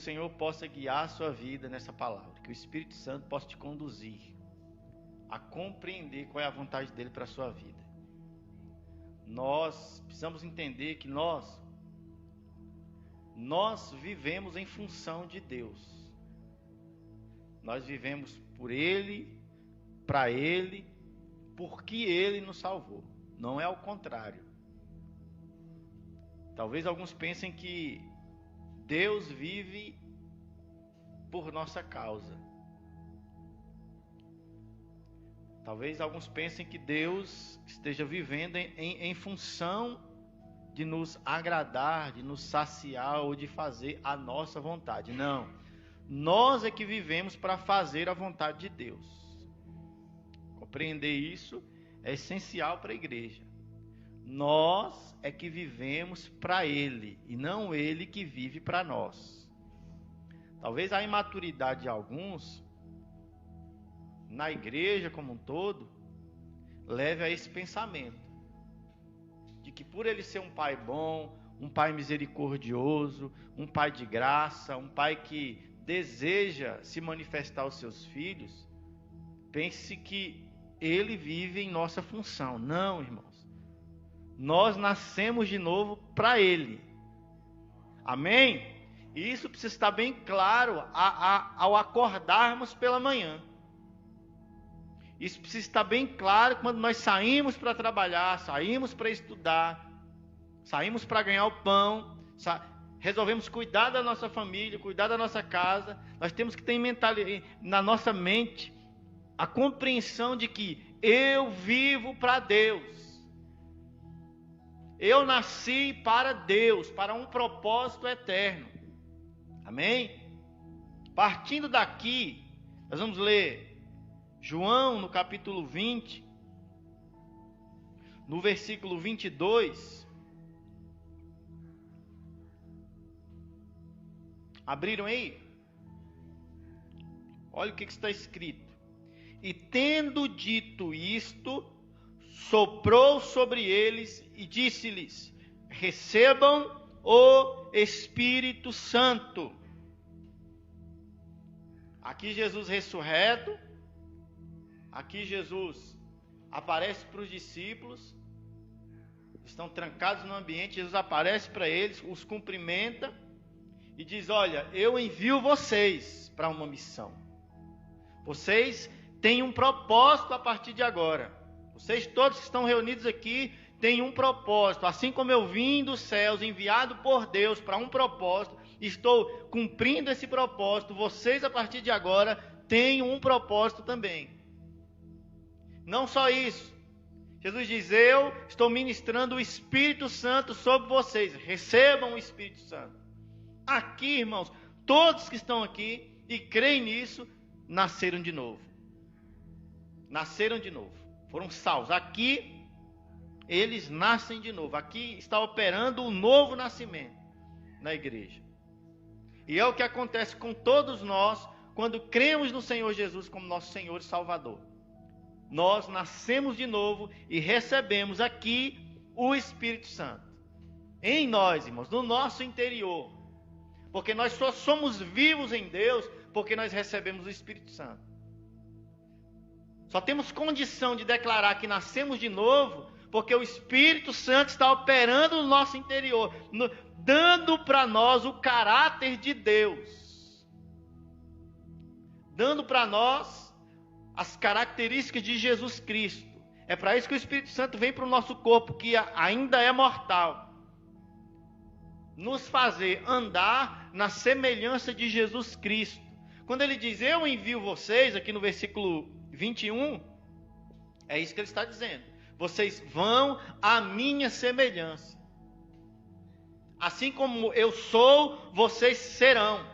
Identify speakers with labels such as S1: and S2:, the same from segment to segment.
S1: o Senhor possa guiar a sua vida nessa palavra, que o Espírito Santo possa te conduzir a compreender qual é a vontade dele para a sua vida. Nós precisamos entender que nós vivemos em função de Deus. Nós vivemos por Ele, para Ele, porque Ele nos salvou. Não é ao contrário. Talvez alguns pensem que Deus vive por nossa causa. Talvez alguns pensem que Deus esteja vivendo em função de nos agradar, de nos saciar ou de fazer a nossa vontade. Não. Nós é que vivemos para fazer a vontade de Deus. Compreender isso é essencial para a igreja. Nós é que vivemos para Ele e não Ele que vive para nós. Talvez a imaturidade de alguns, na igreja como um todo, leve a esse pensamento. De que por ele ser um pai bom, um pai misericordioso, um pai de graça, um pai que deseja se manifestar aos seus filhos, pense que ele vive em nossa função. Não, irmãos. Nós nascemos de novo para ele. Amém? E isso precisa estar bem claro ao acordarmos pela manhã. Isso precisa estar bem claro quando nós saímos para trabalhar, saímos para estudar, saímos para ganhar o pão, resolvemos cuidar da nossa família, cuidar da nossa casa. Nós temos que ter na nossa mente a compreensão de que eu vivo para Deus. Eu nasci para Deus, para um propósito eterno. Amém? Partindo daqui, nós vamos ler João no capítulo 20, no versículo 22. Abriram aí? Olha o que está escrito. E tendo dito isto, soprou sobre eles e disse-lhes: recebam o Espírito Santo. Aqui Jesus ressurreto. Aqui Jesus aparece para os discípulos. Estão trancados no ambiente. Jesus aparece para eles, os cumprimenta e diz: olha, eu envio vocês para uma missão. Vocês têm um propósito a partir de agora. Vocês todos que estão reunidos aqui têm um propósito. Assim como eu vim dos céus, enviado por Deus para um propósito, estou cumprindo esse propósito. Vocês, a partir de agora, têm um propósito também. Não só isso. Jesus diz: eu estou ministrando o Espírito Santo sobre vocês. Recebam o Espírito Santo. Aqui, irmãos, todos que estão aqui e creem nisso, nasceram de novo. Nasceram de novo. Foram salvos. Aqui, eles nascem de novo. Aqui está operando o novo nascimento na igreja. E é o que acontece com todos nós quando cremos no Senhor Jesus como nosso Senhor e Salvador. Nós nascemos de novo e recebemos aqui o Espírito Santo. Em nós, irmãos, no nosso interior. Porque nós só somos vivos em Deus porque nós recebemos o Espírito Santo. Só temos condição de declarar que nascemos de novo porque o Espírito Santo está operando no nosso interior, dando para nós o caráter de Deus. Dando para nós as características de Jesus Cristo. É para isso que o Espírito Santo vem para o nosso corpo, que ainda é mortal. Nos fazer andar na semelhança de Jesus Cristo. Quando ele diz: eu envio vocês, aqui no versículo 21, é isso que ele está dizendo. Vocês vão à minha semelhança. Assim como eu sou, vocês serão.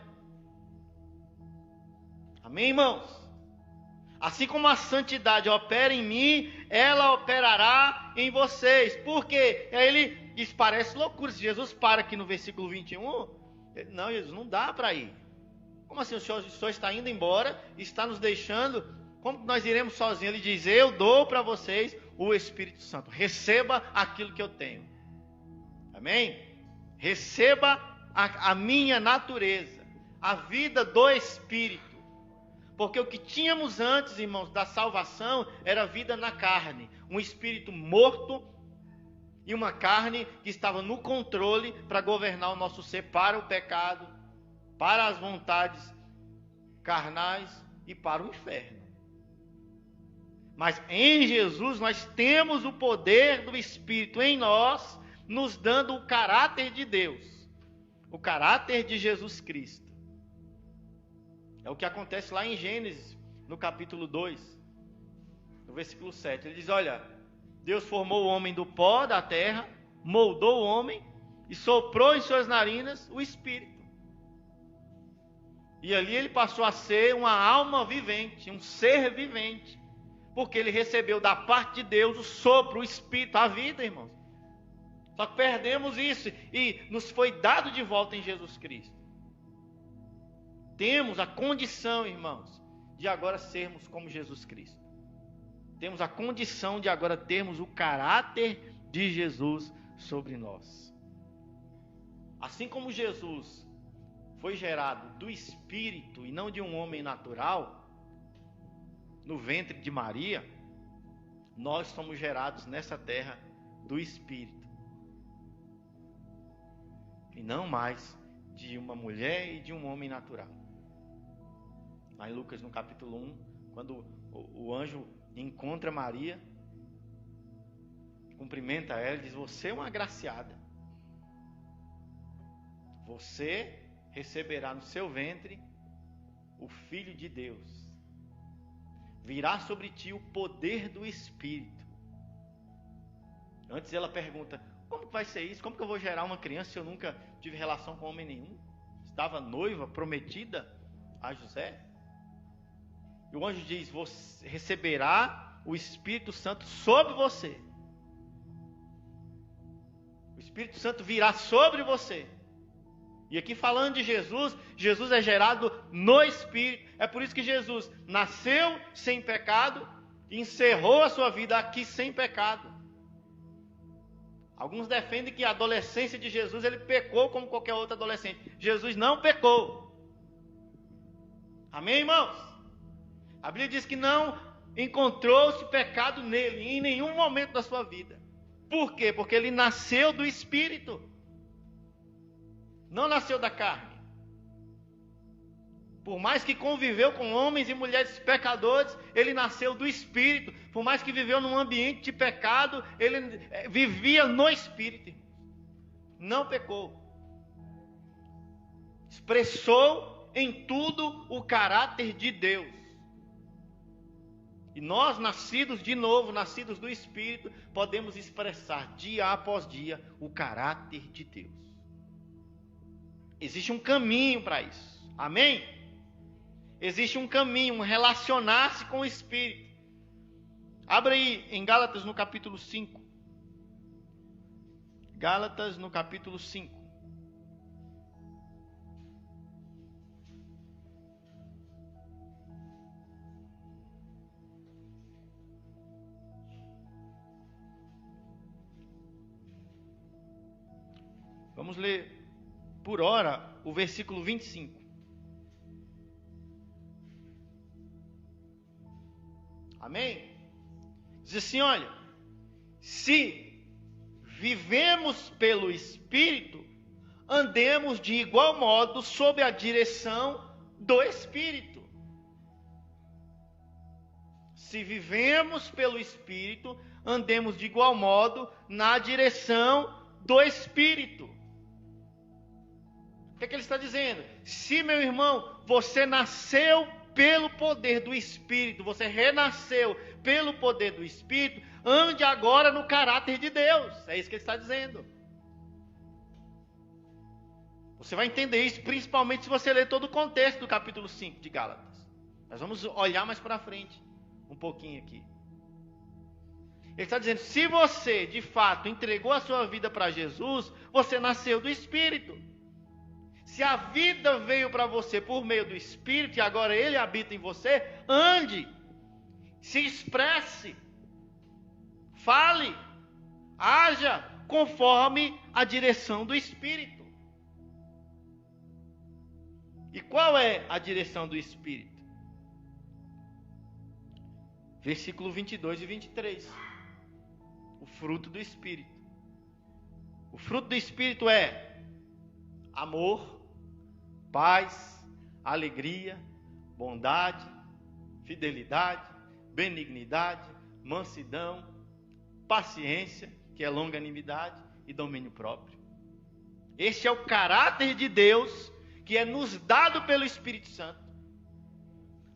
S1: Amém, irmãos? Assim como a santidade opera em mim, ela operará em vocês. Por quê? Aí ele diz: parece loucura. Se Jesus para aqui no versículo 21, não, Jesus, não dá para ir. Como assim? O senhor está indo embora, está nos deixando? Como nós iremos sozinhos? Ele diz: eu dou para vocês o Espírito Santo. Receba aquilo que eu tenho. Amém? Receba a minha natureza. a vida do Espírito. Porque o que tínhamos antes, irmãos, da salvação, era vida na carne. Um espírito morto e uma carne que estava no controle para governar o nosso ser para o pecado, para as vontades carnais e para o inferno. Mas em Jesus nós temos o poder do Espírito em nós, nos dando o caráter de Deus, o caráter de Jesus Cristo. É o que acontece lá em Gênesis, no capítulo 2, no versículo 7. Ele diz, olha, Deus formou o homem do pó da terra, moldou o homem e soprou em suas narinas o Espírito. E ali ele passou a ser uma alma vivente, um ser vivente, porque ele recebeu da parte de Deus o sopro, o Espírito, a vida, irmãos. Só que perdemos isso e nos foi dado de volta em Jesus Cristo. Temos a condição, irmãos, de agora sermos como Jesus Cristo. Temos a condição de agora termos o caráter de Jesus sobre nós. Assim como Jesus foi gerado do Espírito e não de um homem natural, no ventre de Maria, nós somos gerados nessa terra do Espírito. E não mais de uma mulher e de um homem natural. Lá em Lucas, no capítulo 1, quando o anjo encontra Maria, cumprimenta ela e diz, você é uma agraciada. Você receberá no seu ventre o Filho de Deus. Virá sobre ti o poder do Espírito. Antes ela pergunta, como vai ser isso? Como que eu vou gerar uma criança se eu nunca tive relação com homem nenhum? Estava noiva, prometida a José. E o anjo diz, você receberá o Espírito Santo sobre você. O Espírito Santo virá sobre você. E aqui falando de Jesus, Jesus é gerado no Espírito. É por isso que Jesus nasceu sem pecado e encerrou a sua vida aqui sem pecado. Alguns defendem que a adolescência de Jesus, ele pecou como qualquer outro adolescente. Jesus não pecou. Amém, irmãos? A Bíblia diz que não encontrou-se pecado nele em nenhum momento da sua vida. Por quê? Porque ele nasceu do Espírito. Não nasceu da carne. Por mais que conviveu com homens e mulheres pecadores, ele nasceu do Espírito. Por mais que viveu num ambiente de pecado, ele vivia no Espírito. Não pecou. Expressou em tudo o caráter de Deus. E nós, nascidos de novo, nascidos do Espírito, podemos expressar dia após dia o caráter de Deus. Existe um caminho para isso. Amém? Existe um caminho, um relacionar-se com o Espírito. Abra aí em Gálatas no capítulo 5. Gálatas no capítulo 5. Vamos ler por hora o versículo 25. Amém? Diz assim, olha, se vivemos pelo Espírito, andemos de igual modo sob a direção do Espírito. Se vivemos pelo Espírito, andemos de igual modo na direção do Espírito. O que ele está dizendo? Se, meu irmão, você nasceu pelo poder do Espírito, você renasceu pelo poder do Espírito, ande agora no caráter de Deus. É isso que ele está dizendo. Você vai entender isso principalmente se você ler todo o contexto do capítulo 5 de Gálatas. Nós vamos olhar mais para frente um pouquinho aqui. Ele está dizendo, se você de fato entregou a sua vida para Jesus, você nasceu do Espírito. Se a vida veio para você por meio do Espírito e agora Ele habita em você, ande, se expresse, fale, haja conforme a direção do Espírito. E qual é a direção do Espírito? Versículo 22 e 23. O fruto do Espírito. O fruto do Espírito é amor, paz, alegria, bondade, fidelidade, benignidade, mansidão, paciência, que é longanimidade, e domínio próprio. Este é o caráter de Deus que é nos dado pelo Espírito Santo.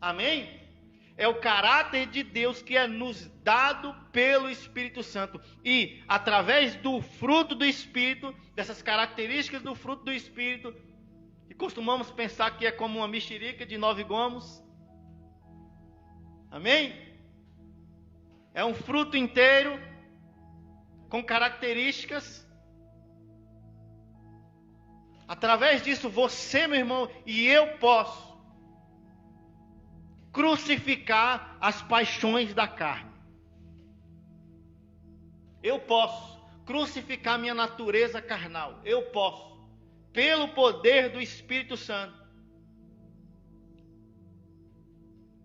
S1: Amém? É o caráter de Deus que é nos dado pelo Espírito Santo. E através do fruto do Espírito, dessas características do fruto do Espírito, que costumamos pensar que é como uma mexerica de 9 gomos. Amém? É um fruto inteiro, com características. Através disso, você, meu irmão, e eu posso crucificar as paixões da carne. Eu posso crucificar minha natureza carnal. Eu posso, pelo poder do Espírito Santo,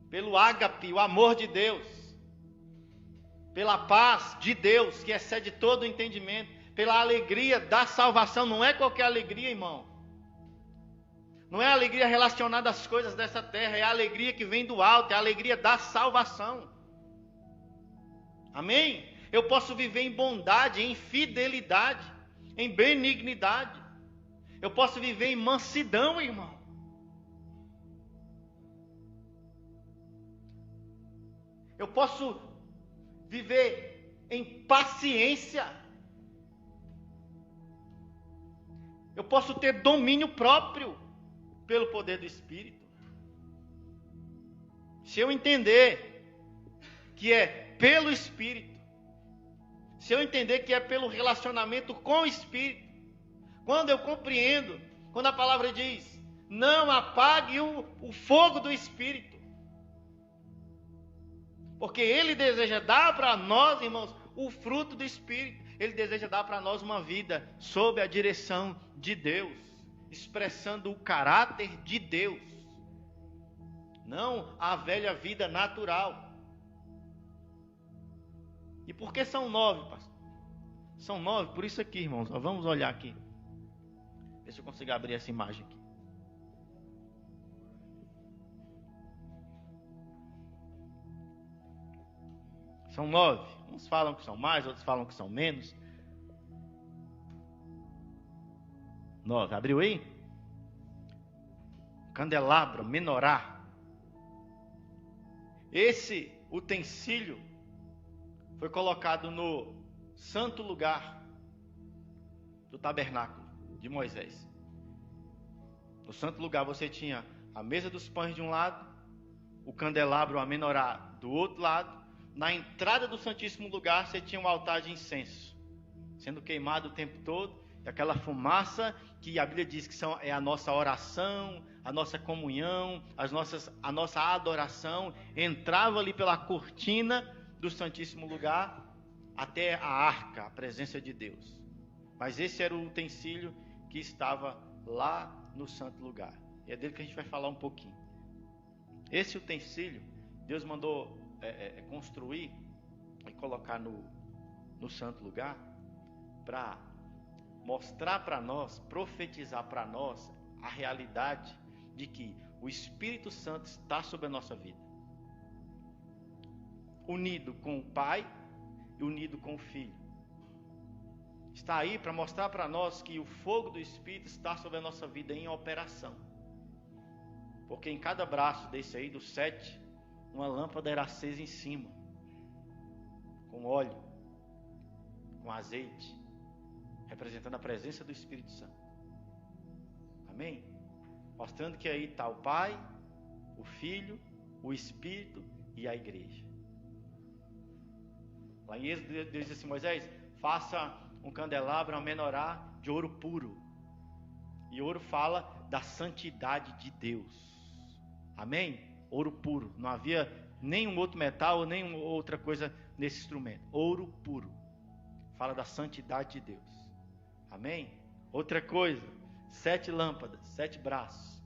S1: pelo ágape, o amor de Deus, pela paz de Deus, que excede todo o entendimento, pela alegria da salvação. Não é qualquer alegria, irmão. Não é a alegria relacionada às coisas dessa terra, é a alegria que vem do alto, é a alegria da salvação. Amém? Eu posso viver em bondade, em fidelidade, em benignidade. Eu posso viver em mansidão, irmão. Eu posso viver em paciência. Eu posso ter domínio próprio pelo poder do Espírito. Se eu entender que é pelo Espírito, se eu entender que é pelo relacionamento com o Espírito, quando eu compreendo, quando a palavra diz, não apague o fogo do Espírito, porque Ele deseja dar para nós, irmãos, o fruto do Espírito. Ele deseja dar para nós uma vida sob a direção de Deus, expressando o caráter de Deus, não a velha vida natural. E por que são 9, pastor? São 9 por isso aqui, irmãos. Vamos olhar aqui. Ver se eu consigo abrir essa imagem aqui. São 9. Uns falam que são mais, outros falam que são menos. 9. Abriu aí? Candelabro, menorá. Esse utensílio foi colocado no santo lugar do tabernáculo de Moisés. No santo lugar você tinha a mesa dos pães de um lado, o candelabro, a menorá do outro lado. Na entrada do santíssimo lugar você tinha um altar de incenso, sendo queimado o tempo todo, e aquela fumaça que a Bíblia diz que é a nossa oração, a nossa comunhão, a nossa adoração, entrava ali pela cortina do santíssimo lugar até a arca, a presença de Deus. Mas esse era o utensílio que estava lá no santo lugar. E é dele que a gente vai falar um pouquinho. Esse utensílio, Deus mandou construir e colocar no santo lugar para mostrar para nós, profetizar para nós a realidade de que o Espírito Santo está sobre a nossa vida, unido com o Pai e unido com o Filho. Está aí para mostrar para nós que o fogo do Espírito está sobre a nossa vida em operação. Porque em cada braço desse aí, dos 7, uma lâmpada era acesa em cima, com óleo, com azeite, representando a presença do Espírito Santo. Amém? Mostrando que aí está o Pai, o Filho, o Espírito e a igreja. Lá em Êxodo, Deus disse assim: Moisés, faça um candelabro, uma menorá de ouro puro. E ouro fala da santidade de Deus. Amém? Ouro puro. Não havia nenhum outro metal ou nenhuma outra coisa nesse instrumento. Ouro puro. Fala da santidade de Deus. Amém? Outra coisa. 7 lâmpadas, 7 braços.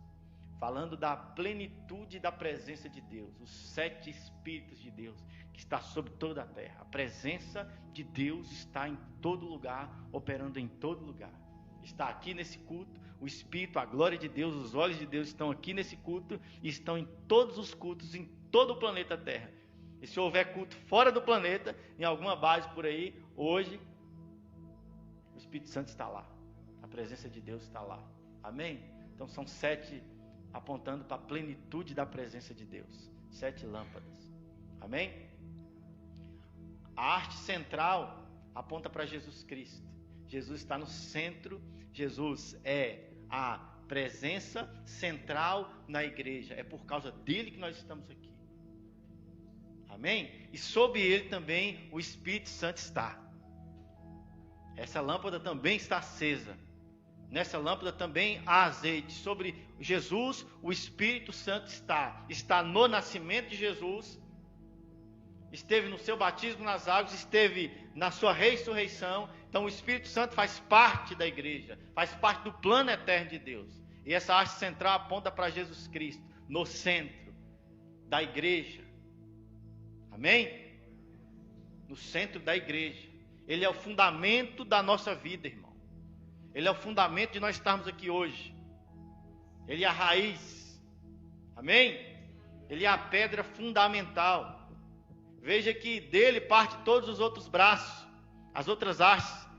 S1: falando da plenitude da presença de Deus, os 7 Espíritos de Deus que está sobre toda a terra. A presença de Deus está em todo lugar, operando em todo lugar. Está aqui nesse culto, o Espírito, a glória de Deus, os olhos de Deus estão aqui nesse culto e estão em todos os cultos, em todo o planeta Terra. E se houver culto fora do planeta, em alguma base por aí, hoje, o Espírito Santo está lá. A presença de Deus está lá. Amém? Então são 7 apontando para a plenitude da presença de Deus. 7 lâmpadas. Amém? A arte central aponta para Jesus Cristo. Jesus está no centro. Jesus é a presença central na igreja. É por causa dele que nós estamos aqui. Amém? E sob ele também o Espírito Santo está. Essa lâmpada também está acesa. Nessa lâmpada também há azeite. Sobre Jesus, o Espírito Santo está. Está no nascimento de Jesus. Esteve no seu batismo nas águas. Esteve na sua ressurreição. Então o Espírito Santo faz parte da igreja. Faz parte do plano eterno de Deus. E essa haste central aponta para Jesus Cristo. No centro da igreja. Amém? No centro da igreja. Ele é o fundamento da nossa vida, irmão. Ele é o fundamento de nós estarmos aqui hoje. Ele é a raiz. Amém? Ele é a pedra fundamental. Veja que dele parte todos os outros braços, as outras hastes.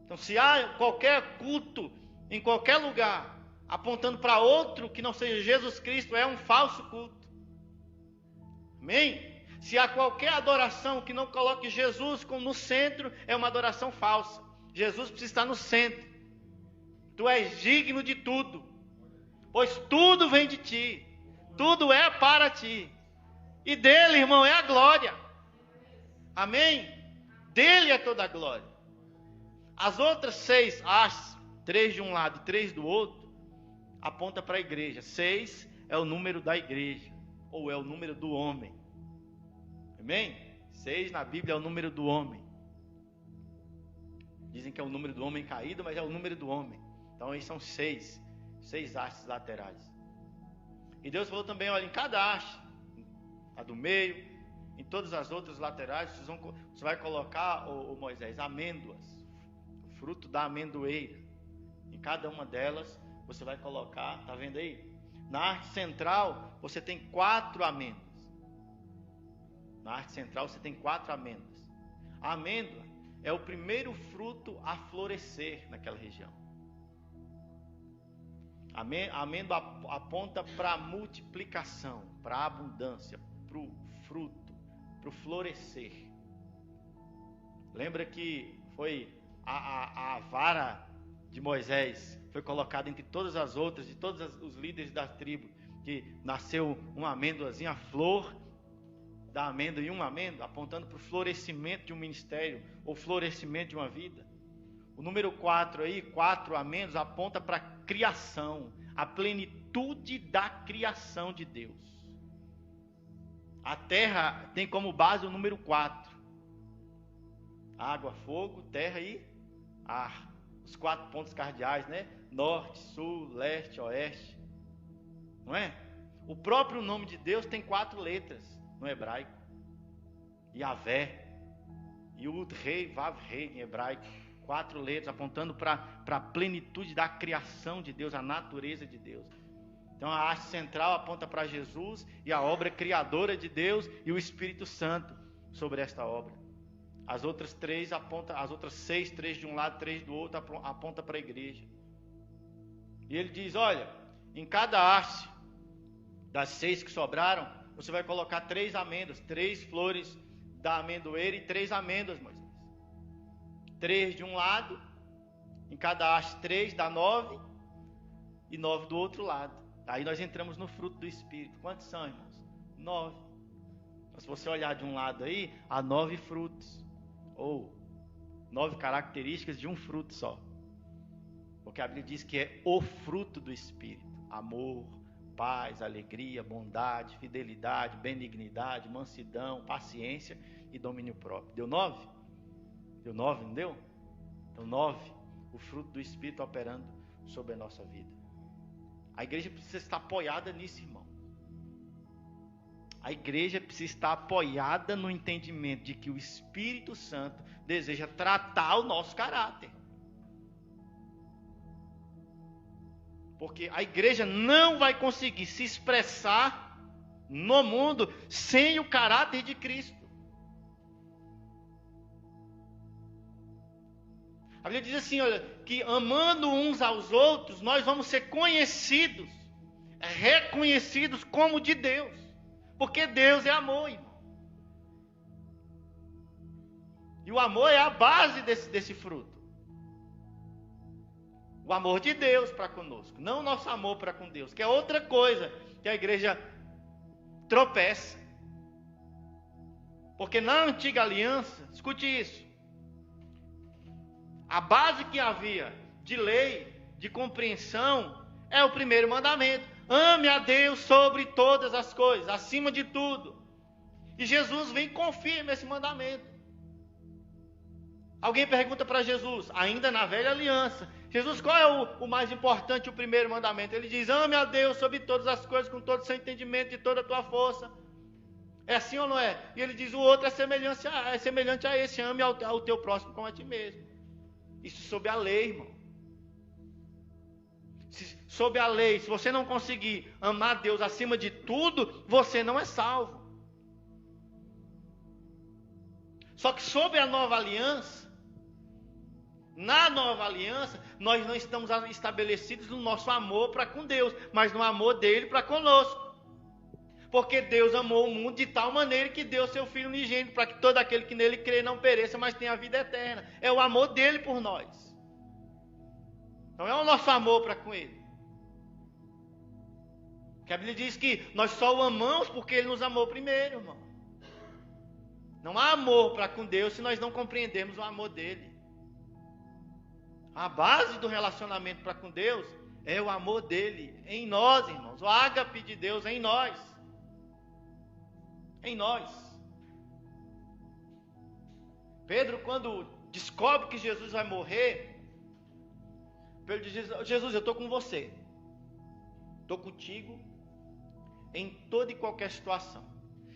S1: Então, se há qualquer culto, em qualquer lugar, apontando para outro que não seja Jesus Cristo, é um falso culto. Amém? Se há qualquer adoração que não coloque Jesus como no centro, é uma adoração falsa. Jesus precisa estar no centro. Tu és digno de tudo, pois tudo vem de ti, tudo é para ti. E dele, irmão, é a glória. Amém? Dele é toda a glória. As outras 6 hastes, 3 de um lado e 3 do outro, aponta para a igreja. 6 é o número da igreja, ou é o número do homem. Amém? 6 na Bíblia é o número do homem. Dizem que é o número do homem caído, mas é o número do homem. Então aí são 6 hastes laterais. E Deus falou também, olha, em cada haste, a do meio, em todas as outras laterais, você vai colocar, ô Moisés, amêndoas, o fruto da amendoeira. Em cada uma delas, você vai colocar, tá vendo aí? Na haste central, você tem 4 amêndoas. Na haste central, você tem 4 amêndoas. A amêndoa é o primeiro fruto a florescer naquela região. A amêndoa aponta para a multiplicação, para a abundância, para o fruto, para o florescer. Lembra que foi a vara de Moisés, foi colocada entre todas as outras, de todos os líderes da tribo, que nasceu uma amêndoazinha, a flor da amêndoa e uma amêndoa, apontando para o florescimento de um ministério, ou florescimento de uma vida. O número 4 aí, 4 amêndoas, aponta para a criação, a plenitude da criação de Deus. A terra tem como base o número 4. Água, fogo, terra e ar. Os 4 pontos cardeais, né? Norte, sul, leste, oeste. Não é? O próprio nome de Deus tem 4 letras no hebraico. Yahvé, Yud, Rei, Vav, Rei em hebraico. 4 letras apontando para a plenitude da criação de Deus, a natureza de Deus. Então a haste central aponta para Jesus e a obra criadora de Deus e o Espírito Santo sobre esta obra. As outras 3 apontam, as outras 6, 3 de um lado, 3 do outro, aponta para a igreja. E ele diz, olha, em cada haste das 6 que sobraram, você vai colocar 3 amêndoas, 3 flores da amendoeira e 3 amêndoas, Moisés. 3 de um lado, em cada haste 3 dá 9 e 9 do outro lado. Aí nós entramos no fruto do Espírito. Quantos são, irmãos? 9. Então, se você olhar de um lado aí, há 9 frutos. Ou 9 características de um fruto só. Porque a Bíblia diz que é o fruto do Espírito. Amor, paz, alegria, bondade, fidelidade, benignidade, mansidão, paciência e domínio próprio. Deu 9? Deu 9, não deu? Então 9, o fruto do Espírito operando sobre a nossa vida. A igreja precisa estar apoiada nisso, irmão. A igreja precisa estar apoiada no entendimento de que o Espírito Santo deseja tratar o nosso caráter. Porque a igreja não vai conseguir se expressar no mundo sem o caráter de Cristo. A Bíblia diz assim, olha, que amando uns aos outros, nós vamos ser conhecidos, reconhecidos como de Deus. Porque Deus é amor, irmão. E o amor é a base desse fruto. O amor de Deus para conosco, não o nosso amor para com Deus, que é outra coisa que a igreja tropeça. Porque na antiga aliança, escute isso, a base que havia de lei, de compreensão, é o primeiro mandamento. Ame a Deus sobre todas as coisas, acima de tudo. E Jesus vem e confirma esse mandamento. Alguém pergunta para Jesus, ainda na velha aliança, Jesus, qual é o mais importante, o primeiro mandamento? Ele diz, ame a Deus sobre todas as coisas, com todo o seu entendimento e toda a tua força. É assim ou não é? E ele diz, o outro é semelhante a esse, ame ao teu próximo como a ti mesmo. Isso sob a lei, irmão. Sob a lei, se você não conseguir amar Deus acima de tudo, você não é salvo. Só que sob a nova aliança, na nova aliança, nós não estamos estabelecidos no nosso amor para com Deus, mas no amor dele para conosco. Porque Deus amou o mundo de tal maneira que deu seu Filho unigênito, para que todo aquele que nele crê não pereça, mas tenha a vida eterna. É o amor dele por nós. Não é o nosso amor para com ele. Porque a Bíblia diz que nós só o amamos porque ele nos amou primeiro, irmão. Não há amor para com Deus se nós não compreendemos o amor dele. A base do relacionamento para com Deus é o amor dele em nós, irmãos. O ágape de Deus em nós. Em nós. Pedro, quando descobre que Jesus vai morrer, Pedro diz, Jesus, eu estou com você. Estou contigo em toda e qualquer situação.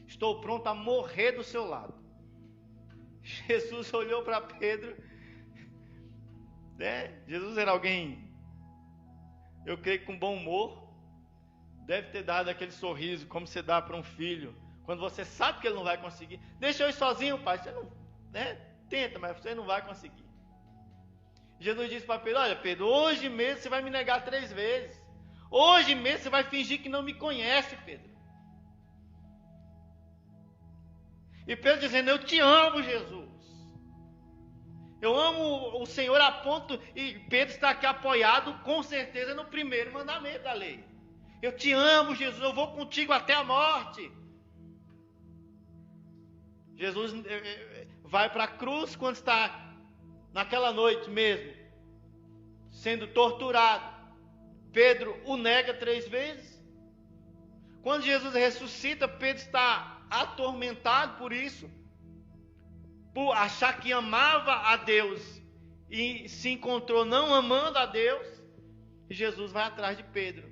S1: Estou pronto a morrer do seu lado. Jesus olhou para Pedro, né? Jesus era alguém, eu creio, com bom humor. Deve ter dado aquele sorriso, como você dá para um filho, quando você sabe que ele não vai conseguir. Deixa eu ir sozinho, pai. Você não, né? Tenta, mas você não vai conseguir. Jesus disse para Pedro, olha Pedro, hoje mesmo você vai me negar 3 vezes. Hoje mesmo você vai fingir que não me conhece, Pedro. E Pedro dizendo, eu te amo, Jesus. Eu amo o Senhor a ponto, e Pedro está aqui apoiado com certeza no primeiro mandamento da lei. Eu te amo, Jesus, eu vou contigo até a morte. Jesus vai para a cruz quando está naquela noite mesmo, sendo torturado. Pedro o nega 3 vezes. Quando Jesus ressuscita, Pedro está atormentado por isso, por achar que amava a Deus e se encontrou não amando a Deus. E Jesus vai atrás de Pedro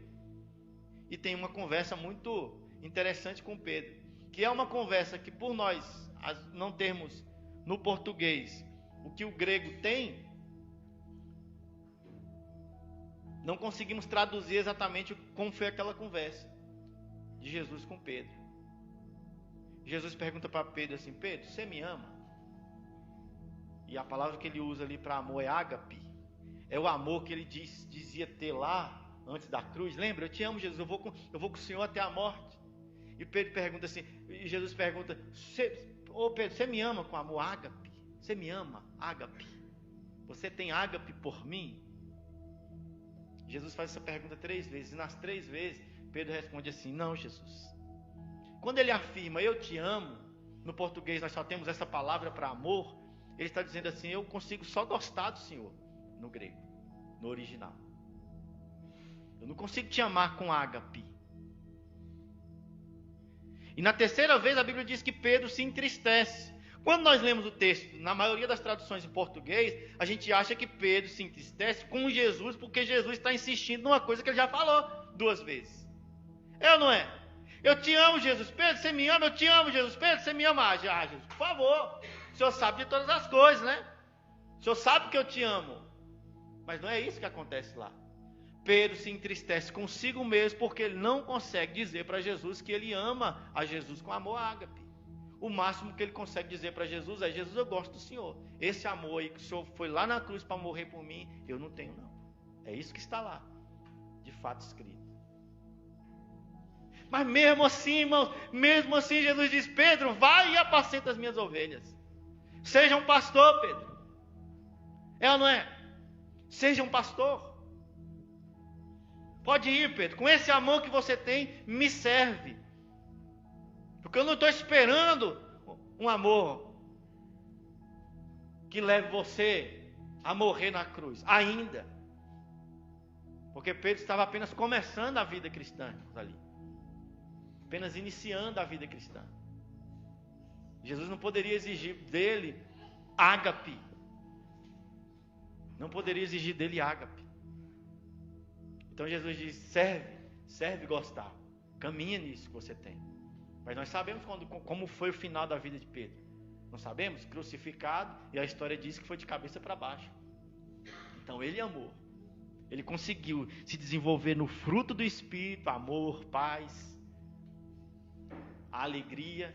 S1: e tem uma conversa muito interessante com Pedro, que é uma conversa que, por nós não termos no português o que o grego tem, não conseguimos traduzir exatamente como foi aquela conversa de Jesus com Pedro. Jesus pergunta para Pedro assim, Pedro, você me ama? E a palavra que ele usa ali para amor é ágape. É o amor que ele dizia ter lá antes da cruz. Lembra? Eu te amo, Jesus, eu vou com o Senhor até a morte. E Pedro pergunta assim, e Jesus pergunta, Pedro, você me ama com amor ágape? Você me ama, ágape? Você tem ágape por mim? Jesus faz essa pergunta 3 vezes, e nas 3 vezes Pedro responde assim, não, Jesus. Quando ele afirma, eu te amo, no português nós só temos essa palavra para amor, ele está dizendo assim, eu consigo só gostar do Senhor, no grego, no original. Eu não consigo te amar com ágape. E na 3ª vez a Bíblia diz que Pedro se entristece. Quando nós lemos o texto, na maioria das traduções em português, a gente acha que Pedro se entristece com Jesus, porque Jesus está insistindo numa coisa que ele já falou. 2 vezes. É ou não é? Eu te amo, Jesus. Pedro, você me ama? Eu te amo, Jesus. Pedro, você me ama? Ah, Jesus, por favor. O Senhor sabe de todas as coisas, né? O Senhor sabe que eu te amo. Mas não é isso que acontece lá. Pedro se entristece consigo mesmo porque ele não consegue dizer para Jesus que ele ama a Jesus com amor ágape. O máximo que ele consegue dizer para Jesus é: Jesus, eu gosto do Senhor. Esse amor aí que o Senhor foi lá na cruz para morrer por mim, eu não tenho não. É isso que está lá, de fato escrito. Mas mesmo assim, irmãos, mesmo assim Jesus diz: Pedro, vai e apacenta as minhas ovelhas. Seja um pastor, Pedro. É ou não é? Seja um pastor. Pode ir, Pedro, com esse amor que você tem, me serve. Porque eu não estou esperando um amor que leve você a morrer na cruz, ainda. Porque Pedro estava apenas começando a vida cristã ali. Apenas iniciando a vida cristã. Jesus não poderia exigir dele ágape. Não poderia exigir dele ágape. Então Jesus diz: serve gostar. Caminha nisso que você tem. Mas nós sabemos como foi o final da vida de Pedro. Não sabemos? Crucificado, e a história diz que foi de cabeça para baixo. Então ele amou. Ele conseguiu se desenvolver no fruto do Espírito: amor, paz, alegria.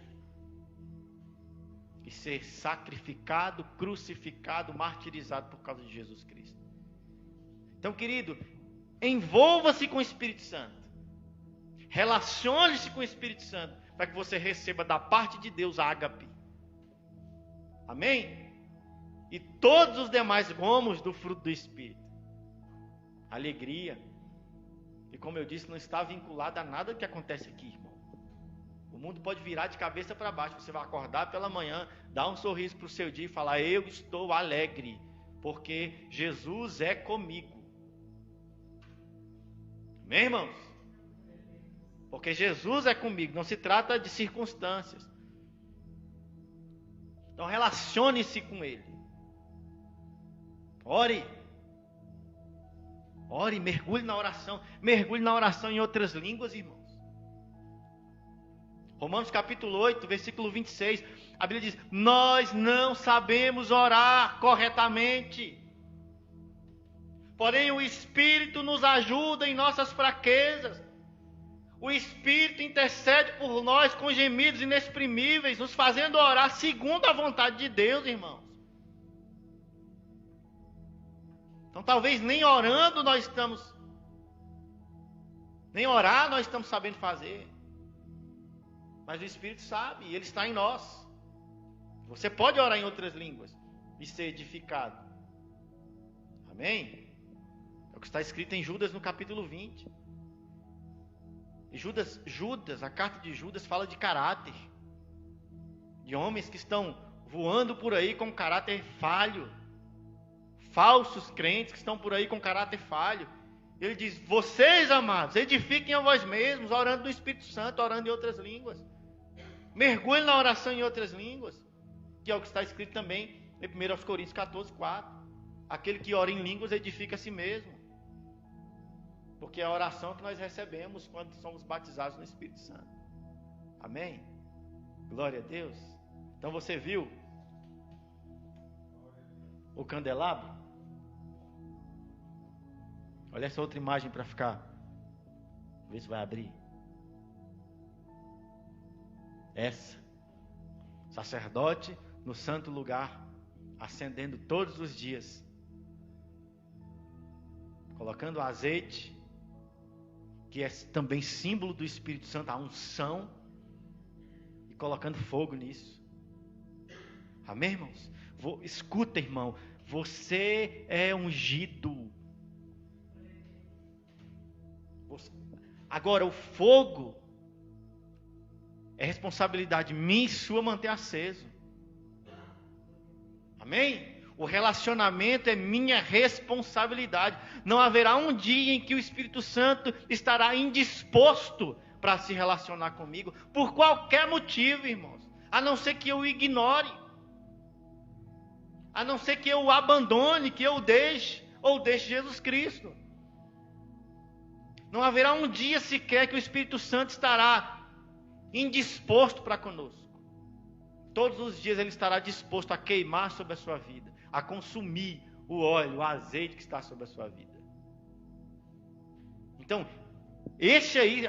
S1: E ser sacrificado, crucificado, martirizado por causa de Jesus Cristo. Então, querido, envolva-se com o Espírito Santo. Relacione-se com o Espírito Santo, para que você receba da parte de Deus a ágape. Amém? E todos os demais gomos do fruto do Espírito. Alegria. E como eu disse, não está vinculado a nada que acontece aqui, irmão. O mundo pode virar de cabeça para baixo. Você vai acordar pela manhã, dar um sorriso para o seu dia e falar: eu estou alegre, porque Jesus é comigo. Amém, irmãos? Porque Jesus é comigo. Não se trata de circunstâncias. Então relacione-se com Ele. Ore. Ore, mergulhe na oração. Mergulhe na oração em outras línguas, irmãos. Romanos capítulo 8, versículo 26. A Bíblia diz: nós não sabemos orar corretamente. Porém o Espírito nos ajuda em nossas fraquezas. O Espírito intercede por nós com gemidos inexprimíveis, nos fazendo orar segundo a vontade de Deus, irmãos. Então talvez nem orando nós estamos, nem orar nós estamos sabendo fazer. Mas o Espírito sabe, e Ele está em nós. Você pode orar em outras línguas e ser edificado. Amém? É o que está escrito em Judas no capítulo 20. E Judas, a carta de Judas fala de caráter. De homens que estão voando por aí com caráter falho. Falsos crentes que estão por aí com caráter falho. Ele diz: vocês, amados, edifiquem a vós mesmos, orando no Espírito Santo, orando em outras línguas. Mergulhe na oração em outras línguas, que é o que está escrito também em 1 Coríntios 14, 4. Aquele que ora em línguas edifica a si mesmo. Porque é a oração que nós recebemos quando somos batizados no Espírito Santo. Amém? Glória a Deus. Então você viu o candelabro? Olha essa outra imagem para ficar. Vê se vai abrir. Essa. Sacerdote no santo lugar, acendendo todos os dias. Colocando azeite, que é também símbolo do Espírito Santo, a unção, e colocando fogo nisso. Amém, irmãos? Escuta, irmão, você é ungido. Agora, o fogo é responsabilidade minha e sua manter aceso. Amém? O relacionamento é minha responsabilidade. Não haverá um dia em que o Espírito Santo estará indisposto para se relacionar comigo, por qualquer motivo, irmãos. A não ser que eu o ignore. A não ser que eu o abandone, que eu o deixe, ou deixe Jesus Cristo. Não haverá um dia sequer que o Espírito Santo estará indisposto para conosco. Todos os dias ele estará disposto a queimar sobre a sua vida, a consumir o óleo, o azeite que está sobre a sua vida. Então,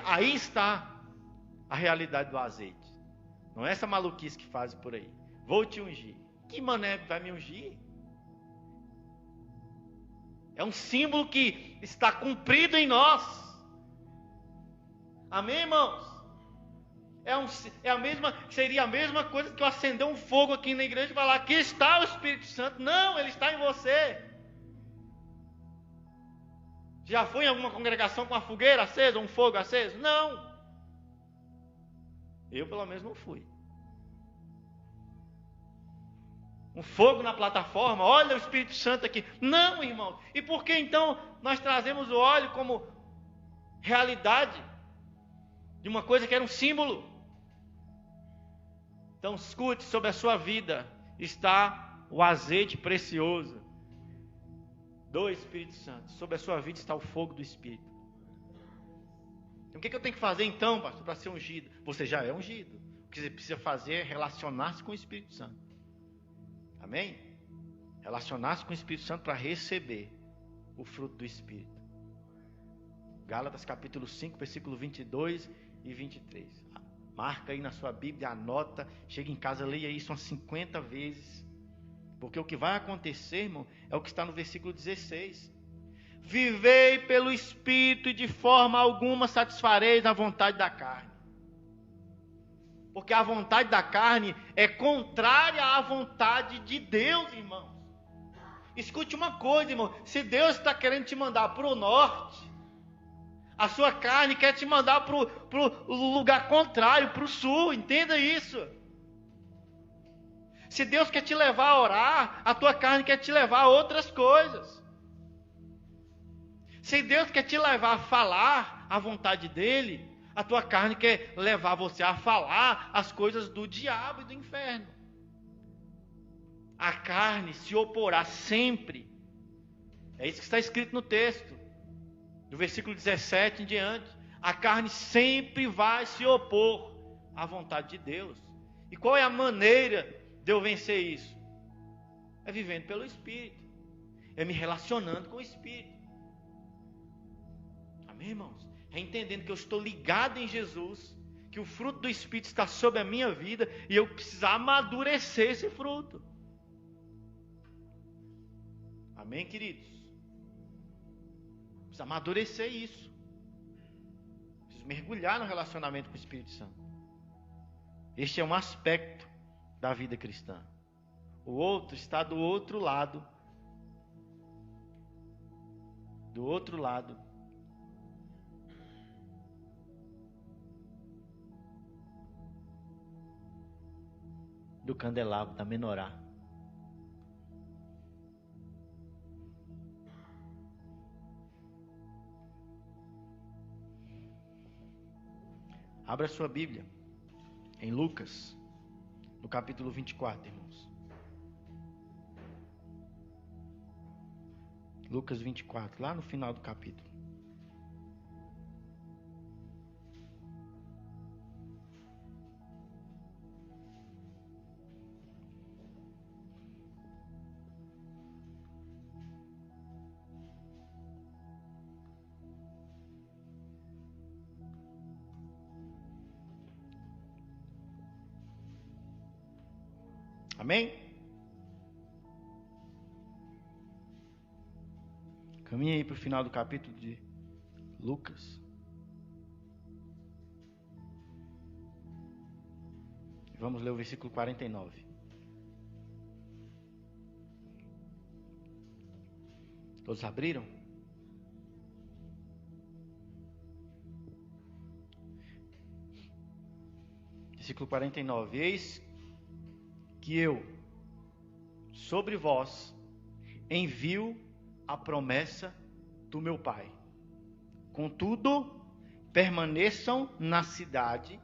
S1: aí está a realidade do azeite. Não é essa maluquice que fazem por aí. Vou te ungir. Que mané vai me ungir? É um símbolo que está cumprido em nós. Amém, irmãos? Seria a mesma coisa que eu acender um fogo aqui na igreja e falar: aqui está o Espírito Santo. Não, ele está em você. Já foi em alguma congregação com uma fogueira acesa, um fogo aceso? Não. Eu pelo menos não fui. Um fogo na plataforma, olha o Espírito Santo aqui. Não, irmão. E por que então nós trazemos o óleo como realidade de uma coisa que era um símbolo? Então escute, sobre a sua vida está o azeite precioso do Espírito Santo. Sobre a sua vida está o fogo do Espírito. Então, o que eu tenho que fazer então, pastor, para ser ungido? Você já é ungido. O que você precisa fazer é relacionar-se com o Espírito Santo. Amém? Relacionar-se com o Espírito Santo para receber o fruto do Espírito. Gálatas capítulo 5, versículo 22 e 23. Marca aí na sua Bíblia, anota, chega em casa, leia isso umas 50 vezes. Porque o que vai acontecer, irmão, é o que está no versículo 16. Vivei pelo Espírito e de forma alguma satisfareis a vontade da carne. Porque a vontade da carne é contrária à vontade de Deus, irmãos. Escute uma coisa, irmão. Se Deus está querendo te mandar para o norte, a sua carne quer te mandar para o lugar contrário, para o sul. Entenda isso. Se Deus quer te levar a orar, a tua carne quer te levar a outras coisas. Se Deus quer te levar a falar a vontade dEle, a tua carne quer levar você a falar as coisas do diabo e do inferno. A carne se oporá sempre. É isso que está escrito no texto, do versículo 17 em diante. A carne sempre vai se opor à vontade de Deus. E qual é a maneira de eu vencer isso? É vivendo pelo Espírito. É me relacionando com o Espírito. Amém, irmãos? É entendendo que eu estou ligado em Jesus, que o fruto do Espírito está sobre a minha vida e eu preciso amadurecer esse fruto. Amém, queridos? Preciso amadurecer isso. Preciso mergulhar no relacionamento com o Espírito Santo. Este é um aspecto da vida cristã. O outro está do outro lado. Do outro lado. Do candelabro, da menorá. Abra sua Bíblia em Lucas, no capítulo 24, irmãos. Lucas 24, lá no final do capítulo. Amém? Caminha aí para o final do capítulo de Lucas. Vamos ler o versículo 49. Todos abriram? Versículo 49. Eis que eu, sobre vós, envio a promessa do meu Pai. Contudo, permaneçam na cidade,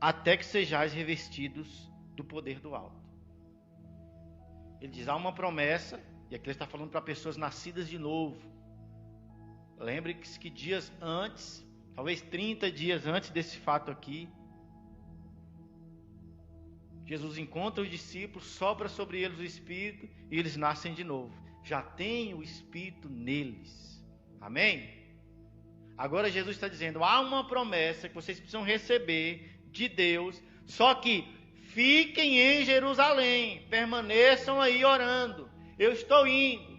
S1: até que sejais revestidos do poder do alto. Ele diz, há uma promessa, e aqui ele está falando para pessoas nascidas de novo. Lembre-se que dias antes, talvez 30 dias antes desse fato aqui, Jesus encontra os discípulos, sopra sobre eles o Espírito e eles nascem de novo. Já tem o Espírito neles. Amém? Agora Jesus está dizendo, há uma promessa que vocês precisam receber de Deus, só que fiquem em Jerusalém, permaneçam aí orando. Eu estou indo.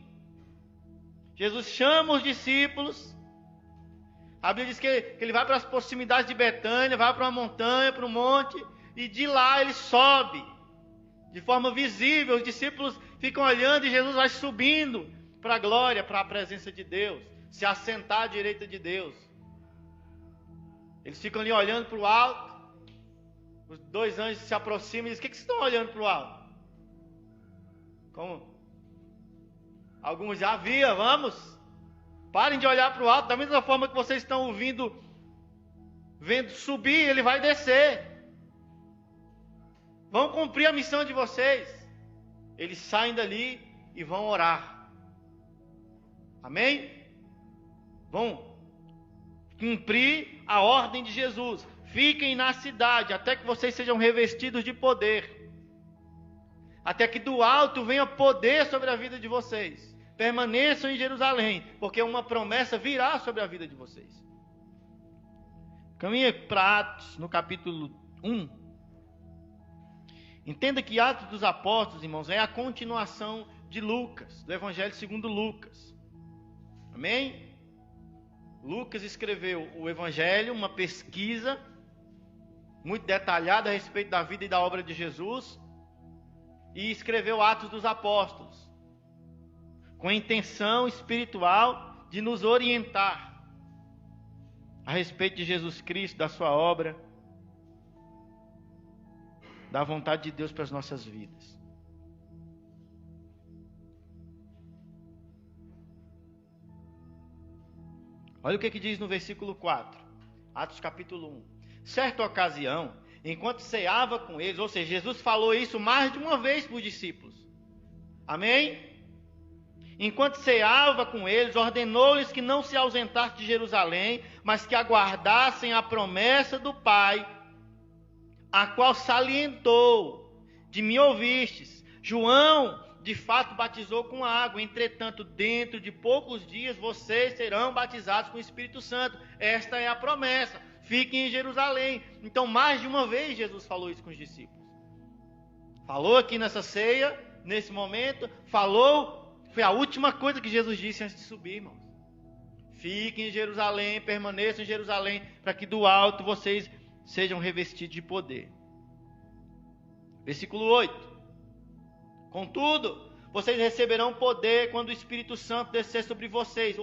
S1: Jesus chama os discípulos. A Bíblia diz que ele vai para as proximidades de Betânia, vai para uma montanha, para um monte, e de lá ele sobe, de forma visível. Os discípulos ficam olhando e Jesus vai subindo para a glória, para a presença de Deus, se assentar à direita de Deus. Eles ficam ali olhando para o alto. Os dois anjos se aproximam e dizem, o que vocês estão olhando para o alto? Como? Alguns já havia, vamos. Parem de olhar para o alto, da mesma forma que vocês estão ouvindo, vendo subir, ele vai descer. Vão cumprir a missão de vocês. Eles saem dali e vão orar. Amém? Vão cumprir a ordem de Jesus. Fiquem na cidade até que vocês sejam revestidos de poder. Até que do alto venha poder sobre a vida de vocês. Permaneçam em Jerusalém, porque uma promessa virá sobre a vida de vocês. Caminha para Atos, no capítulo 1. Entenda que Atos dos Apóstolos, irmãos, é a continuação de Lucas, do Evangelho segundo Lucas. Amém? Lucas escreveu o Evangelho, uma pesquisa muito detalhada a respeito da vida e da obra de Jesus, e escreveu Atos dos Apóstolos, com a intenção espiritual de nos orientar a respeito de Jesus Cristo, da sua obra, da vontade de Deus para as nossas vidas. Olha o que diz no versículo 4, Atos capítulo 1. Certa ocasião, enquanto ceava com eles, ou seja, Jesus falou isso mais de uma vez para os discípulos. Amém? Enquanto ceava com eles, ordenou-lhes que não se ausentassem de Jerusalém, mas que aguardassem a promessa do Pai, a qual salientou: de mim ouvistes. João, de fato, batizou com água, entretanto, dentro de poucos dias, vocês serão batizados com o Espírito Santo. Esta é a promessa. Fiquem em Jerusalém. Então, mais de uma vez, Jesus falou isso com os discípulos. Falou aqui nessa ceia, nesse momento, falou. Foi a última coisa que Jesus disse antes de subir, irmãos. Fiquem em Jerusalém, permaneçam em Jerusalém, para que do alto vocês sejam revestidos de poder. Versículo 8. Contudo, vocês receberão poder quando o Espírito Santo descer sobre vocês.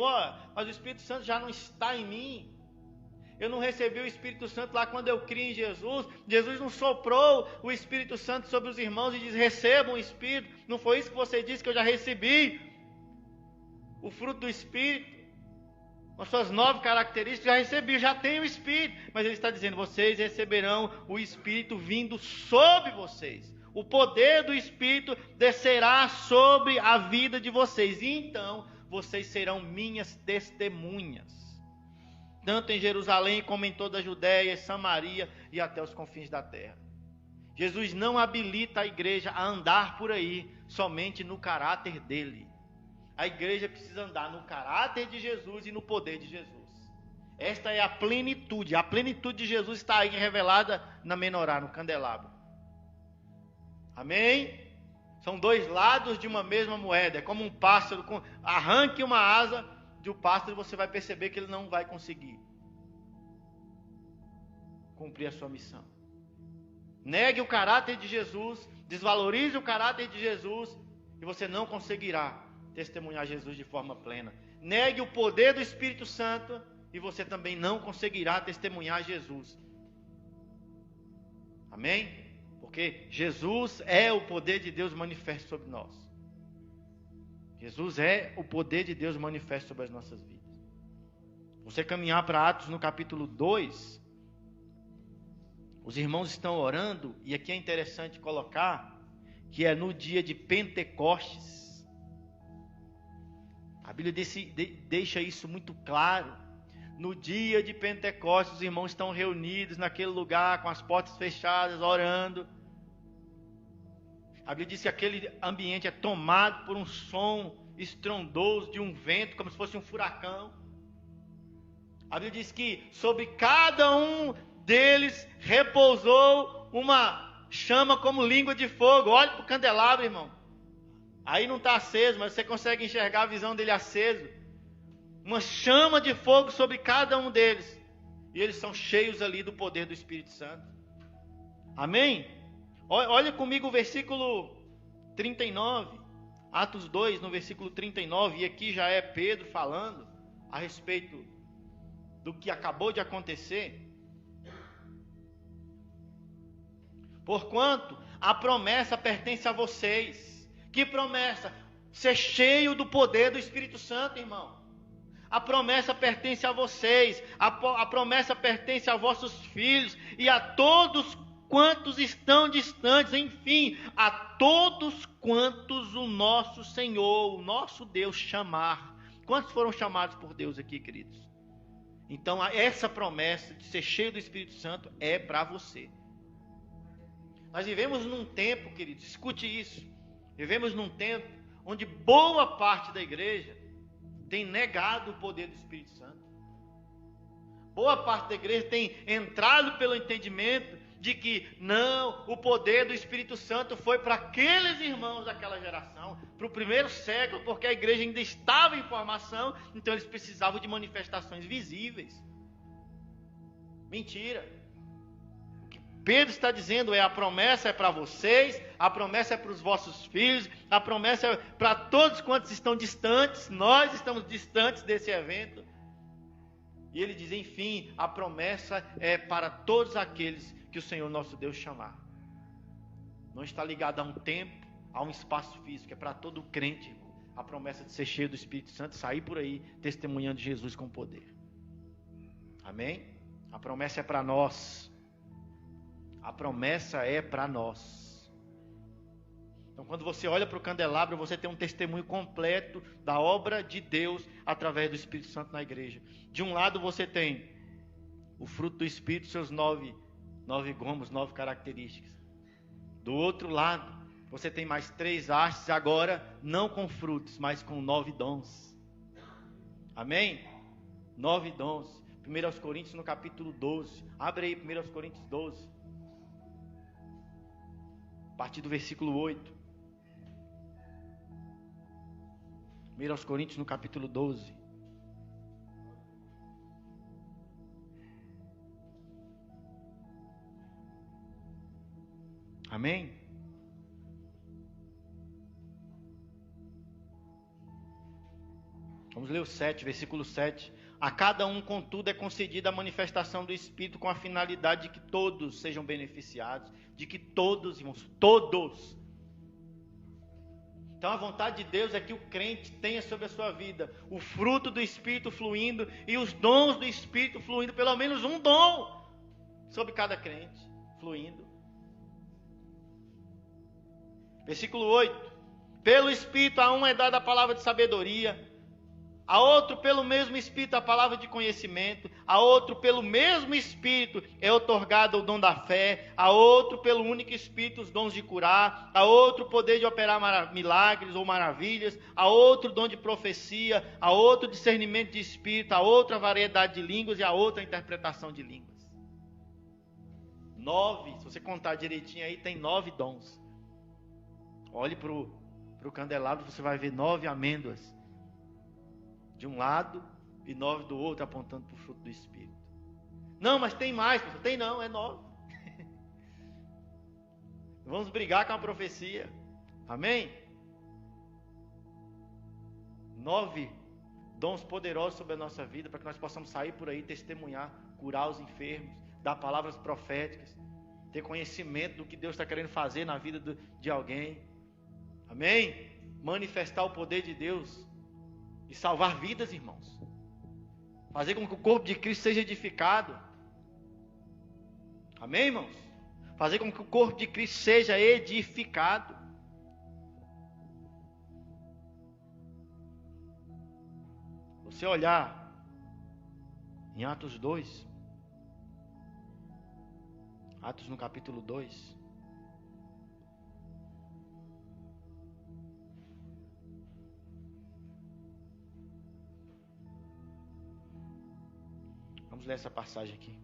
S1: Mas o Espírito Santo já não está em mim. Eu não recebi o Espírito Santo lá quando eu criei em Jesus. Jesus não soprou o Espírito Santo sobre os irmãos e diz, recebam o Espírito. Não foi isso que você disse, que eu já recebi o fruto do Espírito, com as suas 9 características, já recebi, já tenho o Espírito. Mas ele está dizendo, vocês receberão o Espírito vindo sobre vocês. O poder do Espírito descerá sobre a vida de vocês. E então, vocês serão minhas testemunhas. Tanto em Jerusalém como em toda a Judéia, Samaria e até os confins da terra. Jesus não habilita a igreja a andar por aí somente no caráter dele. A igreja precisa andar no caráter de Jesus e no poder de Jesus. Esta é a plenitude. A plenitude de Jesus está aí revelada na menorá, no candelabro. Amém? São dois lados de uma mesma moeda. É como um pássaro. Arranque uma asa de um pássaro e você vai perceber que ele não vai conseguir cumprir a sua missão. Negue o caráter de Jesus, desvalorize o caráter de Jesus e você não conseguirá testemunhar Jesus de forma plena. Negue o poder do Espírito Santo e você também não conseguirá testemunhar Jesus. Amém? Porque Jesus é o poder de Deus manifesto sobre nós. Jesus é o poder de Deus manifesto sobre as nossas vidas. Você caminhar para Atos no capítulo 2, os irmãos estão orando, e aqui é interessante colocar que é no dia de Pentecostes. A Bíblia deixa isso muito claro. No dia de Pentecostes, os irmãos estão reunidos naquele lugar, com as portas fechadas, orando. A Bíblia diz que aquele ambiente é tomado por um som estrondoso de um vento, como se fosse um furacão. A Bíblia diz que sobre cada um deles repousou uma chama como língua de fogo. Olhe para o candelabro, irmão. Aí não está aceso, mas você consegue enxergar a visão dele aceso. Uma chama de fogo sobre cada um deles. E eles são cheios ali do poder do Espírito Santo. Amém? Olha comigo o versículo 39. Atos 2, no versículo 39. E aqui já é Pedro falando a respeito do que acabou de acontecer. Porquanto a promessa pertence a vocês. Que promessa? Ser cheio do poder do Espírito Santo, irmão. A promessa pertence a vocês. A promessa pertence a vossos filhos e a todos quantos estão distantes. Enfim, a todos quantos o nosso Senhor, o nosso Deus chamar. Quantos foram chamados por Deus aqui, queridos? Então, essa promessa de ser cheio do Espírito Santo é para você. Nós vivemos num tempo, queridos, escute isso. Vivemos num tempo onde boa parte da igreja tem negado o poder do Espírito Santo. Boa parte da igreja tem entrado pelo entendimento de que não, o poder do Espírito Santo foi para aqueles irmãos daquela geração, para o primeiro século, porque a igreja ainda estava em formação, então eles precisavam de manifestações visíveis. Mentira. Pedro está dizendo a promessa é para vocês, a promessa é para os vossos filhos, a promessa é para todos quantos estão distantes, nós estamos distantes desse evento. E ele diz, enfim, a promessa é para todos aqueles que o Senhor nosso Deus chamar. Não está ligado a um tempo, a um espaço físico, é para todo crente, irmão. A promessa de ser cheio do Espírito Santo, sair por aí testemunhando Jesus com poder. Amém? A promessa é para nós. A promessa é para nós. Então, quando você olha para o candelabro, você tem um testemunho completo da obra de Deus através do Espírito Santo na igreja. De um lado você tem o fruto do Espírito, seus nove gomos, 9 características. Do outro lado, você tem mais 3 hastes, agora não com frutos, mas com 9 dons. Amém? 9 dons. 1 Coríntios no capítulo 12. Abre aí 1 Coríntios 12. A partir do versículo 8. 1 Coríntios no capítulo 12. Amém? Vamos ler o 7, versículo 7. A cada um, contudo, é concedida a manifestação do Espírito com a finalidade de que todos sejam beneficiados. De que todos, irmãos, todos. Então a vontade de Deus é que o crente tenha sobre a sua vida o fruto do Espírito fluindo e os dons do Espírito fluindo, pelo menos um dom sobre cada crente fluindo. Versículo 8. Pelo Espírito a um é dada a palavra de sabedoria, a outro pelo mesmo Espírito a palavra de conhecimento, a outro pelo mesmo Espírito é outorgado o dom da fé, a outro pelo único Espírito os dons de curar, a outro o poder de operar milagres ou maravilhas, a outro dom de profecia, a outro discernimento de Espírito, a outra variedade de línguas e a outra interpretação de línguas. 9, se você contar direitinho aí, tem 9 dons. Olhe para o candelabro, você vai ver 9 amêndoas de um lado e 9 do outro, apontando para o fruto do Espírito. Não, mas tem mais, pastor. Tem não, é 9. Vamos brigar com a profecia. Amém? 9 dons poderosos sobre a nossa vida, para que nós possamos sair por aí, testemunhar, curar os enfermos, dar palavras proféticas, ter conhecimento do que Deus está querendo fazer na vida de alguém. Amém? Manifestar o poder de Deus e salvar vidas, irmãos. Fazer com que o corpo de Cristo seja edificado. Amém, irmãos? Fazer com que o corpo de Cristo seja edificado. você olhar em Atos 2, Atos no capítulo 2, vamos ler essa passagem aqui.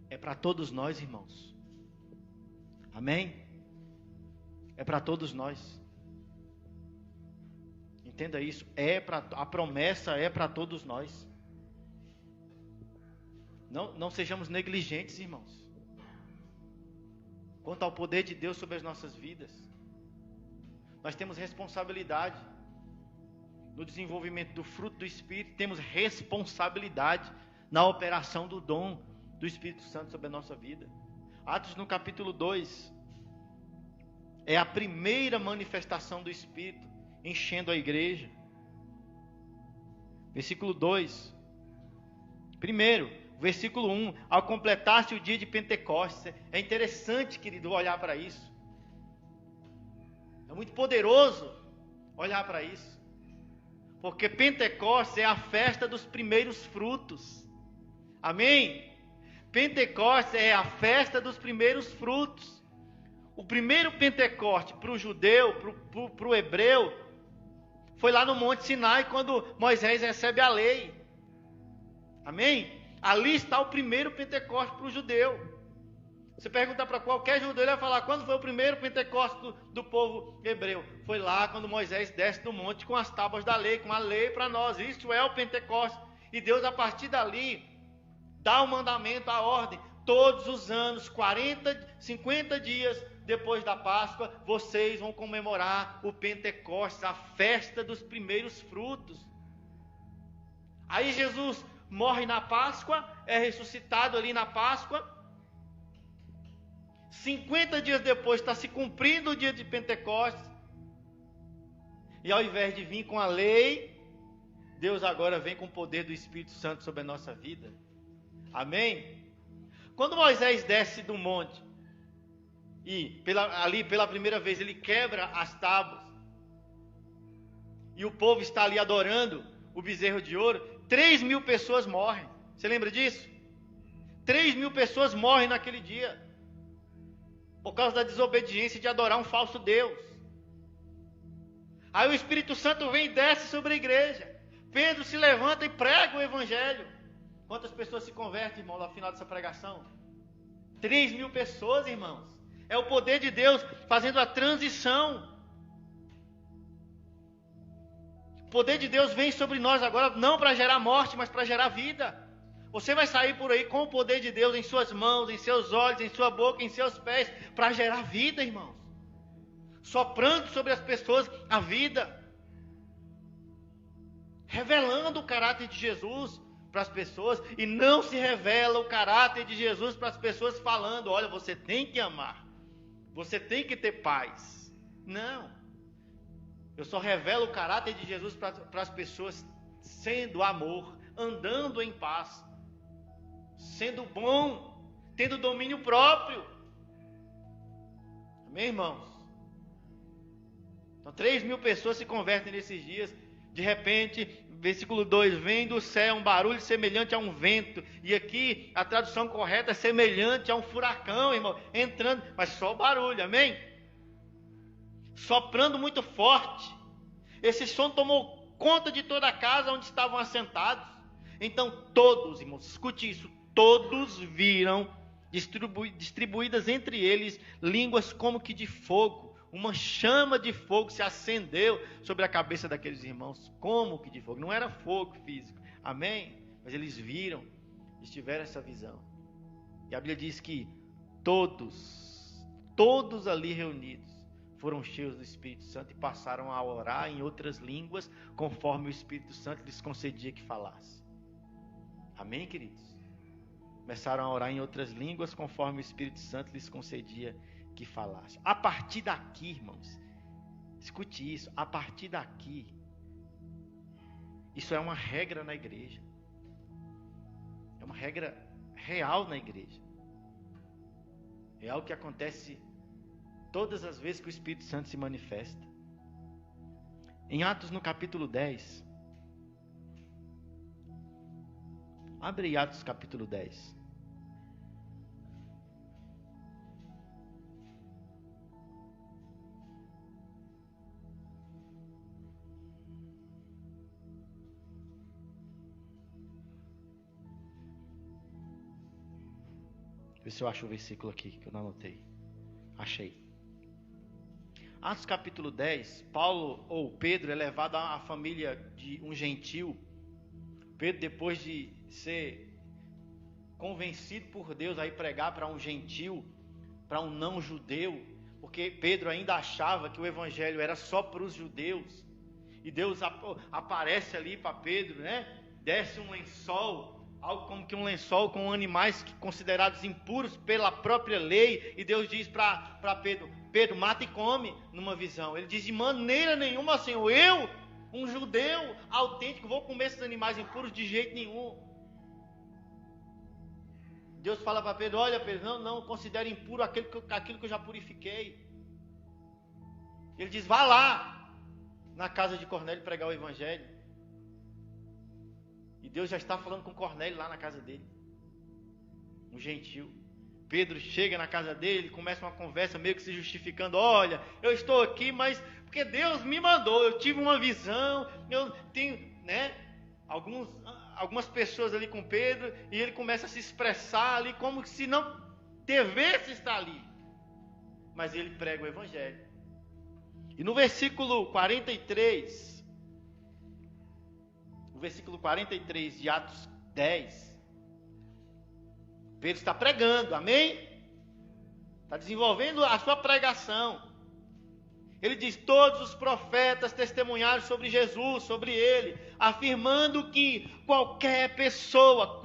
S1: É para todos nós, irmãos. Amém? É para todos nós. Entenda isso. A promessa é para todos nós. Não sejamos negligentes, irmãos, quanto ao poder de Deus sobre as nossas vidas. Nós temos responsabilidade no desenvolvimento do fruto do Espírito. Temos responsabilidade na operação do dom do Espírito Santo sobre a nossa vida. Atos no capítulo 2 é a primeira manifestação do Espírito enchendo a igreja. Versículo 2. Primeiro, versículo 1. Ao completar-se o dia de Pentecostes. É interessante, querido, olhar para isso. É muito poderoso olhar para isso. Porque Pentecostes é a festa dos primeiros frutos. Amém? Pentecostes é a festa dos primeiros frutos. O primeiro Pentecoste para o judeu, para o hebreu, foi lá no Monte Sinai, quando Moisés recebe a lei. Amém? Ali está o primeiro Pentecoste para o judeu. Você pergunta para qualquer judeu, ele vai falar: quando foi o primeiro Pentecoste do povo hebreu? Foi lá quando Moisés desce do monte com as tábuas da lei, com a lei para nós. Isso é o Pentecoste. E Deus, a partir dali, dá o mandamento, a ordem. Todos os anos, 50 dias depois da Páscoa, vocês vão comemorar o Pentecostes, a festa dos primeiros frutos. Aí Jesus morre na Páscoa, é ressuscitado ali na Páscoa. 50 dias depois está se cumprindo o dia de Pentecostes. E ao invés de vir com a lei, Deus agora vem com o poder do Espírito Santo sobre a nossa vida. Amém? Quando Moisés desce do monte e ali pela primeira vez ele quebra as tábuas e o povo está ali adorando o bezerro de ouro, 3.000 pessoas morrem. Você lembra disso? 3.000 pessoas morrem naquele dia por causa da desobediência de adorar um falso Deus. Aí o Espírito Santo vem e desce sobre a igreja. Pedro se levanta e prega o evangelho. Quantas pessoas se convertem, irmão, no final dessa pregação? 3.000 pessoas, irmãos. É o poder de Deus fazendo a transição. O poder de Deus vem sobre nós agora, não para gerar morte, mas para gerar vida. Você vai sair por aí com o poder de Deus em suas mãos, em seus olhos, em sua boca, em seus pés, para gerar vida, irmãos. Soprando sobre as pessoas a vida. Revelando o caráter de Jesus para as pessoas. E não se revela o caráter de Jesus para as pessoas falando: olha, você tem que amar. Você tem que ter paz. Não. Eu só revelo o caráter de Jesus para as pessoas sendo amor, andando em paz, sendo bom, tendo domínio próprio. Amém, irmãos? Então 3.000 pessoas se convertem nesses dias. De repente, versículo 2, vem do céu um barulho semelhante a um vento. E aqui a tradução correta é semelhante a um furacão, irmão, entrando, mas só barulho, amém? Soprando muito forte. Esse som tomou conta de toda a casa onde estavam assentados. Então todos, irmãos, escute isso, todos viram distribuídas entre eles línguas como que de fogo. Uma chama de fogo se acendeu sobre a cabeça daqueles irmãos. Como que de fogo? Não era fogo físico, amém? Mas eles viram, eles tiveram essa visão. E a Bíblia diz que todos ali reunidos foram cheios do Espírito Santo e passaram a orar em outras línguas, conforme o Espírito Santo lhes concedia que falasse. Amém, queridos? Começaram a orar em outras línguas, conforme o Espírito Santo lhes concedia que falasse. A partir daqui, irmãos, escute isso, a partir daqui, isso é uma regra na igreja. É uma regra real na igreja. É algo que acontece todas as vezes que o Espírito Santo se manifesta. Em Atos no capítulo 10. Abre aí Atos capítulo 10. Vê se eu acho o versículo aqui que eu não anotei. Achei. Atos capítulo 10, Paulo ou Pedro é levado à família de um gentil. Pedro, depois de ser convencido por Deus a ir pregar para um gentil, para um não judeu, porque Pedro ainda achava que o evangelho era só para os judeus, e Deus aparece ali para Pedro, né? Desce um lençol, algo como que um lençol com animais considerados impuros pela própria lei, e Deus diz para Pedro: Pedro, mata e come, numa visão. Ele diz: de maneira nenhuma, Senhor, eu, um judeu autêntico, vou comer esses animais impuros de jeito nenhum. Deus fala para Pedro: olha, Pedro, não considere impuro aquilo que eu já purifiquei. Ele diz: vá lá na casa de Cornélio pregar o evangelho. E Deus já está falando com Cornélio lá na casa dele, um gentil. Pedro chega na casa dele, começa uma conversa meio que se justificando: olha, eu estou aqui, mas porque Deus me mandou, eu tive uma visão, eu tenho, né, algumas pessoas ali com Pedro, e ele começa a se expressar ali como se não devesse estar ali, mas ele prega o evangelho. E no versículo 43, de Atos 10, Pedro está pregando, amém? Está desenvolvendo a sua pregação. Ele diz: todos os profetas testemunharam sobre Jesus, sobre ele, afirmando que qualquer pessoa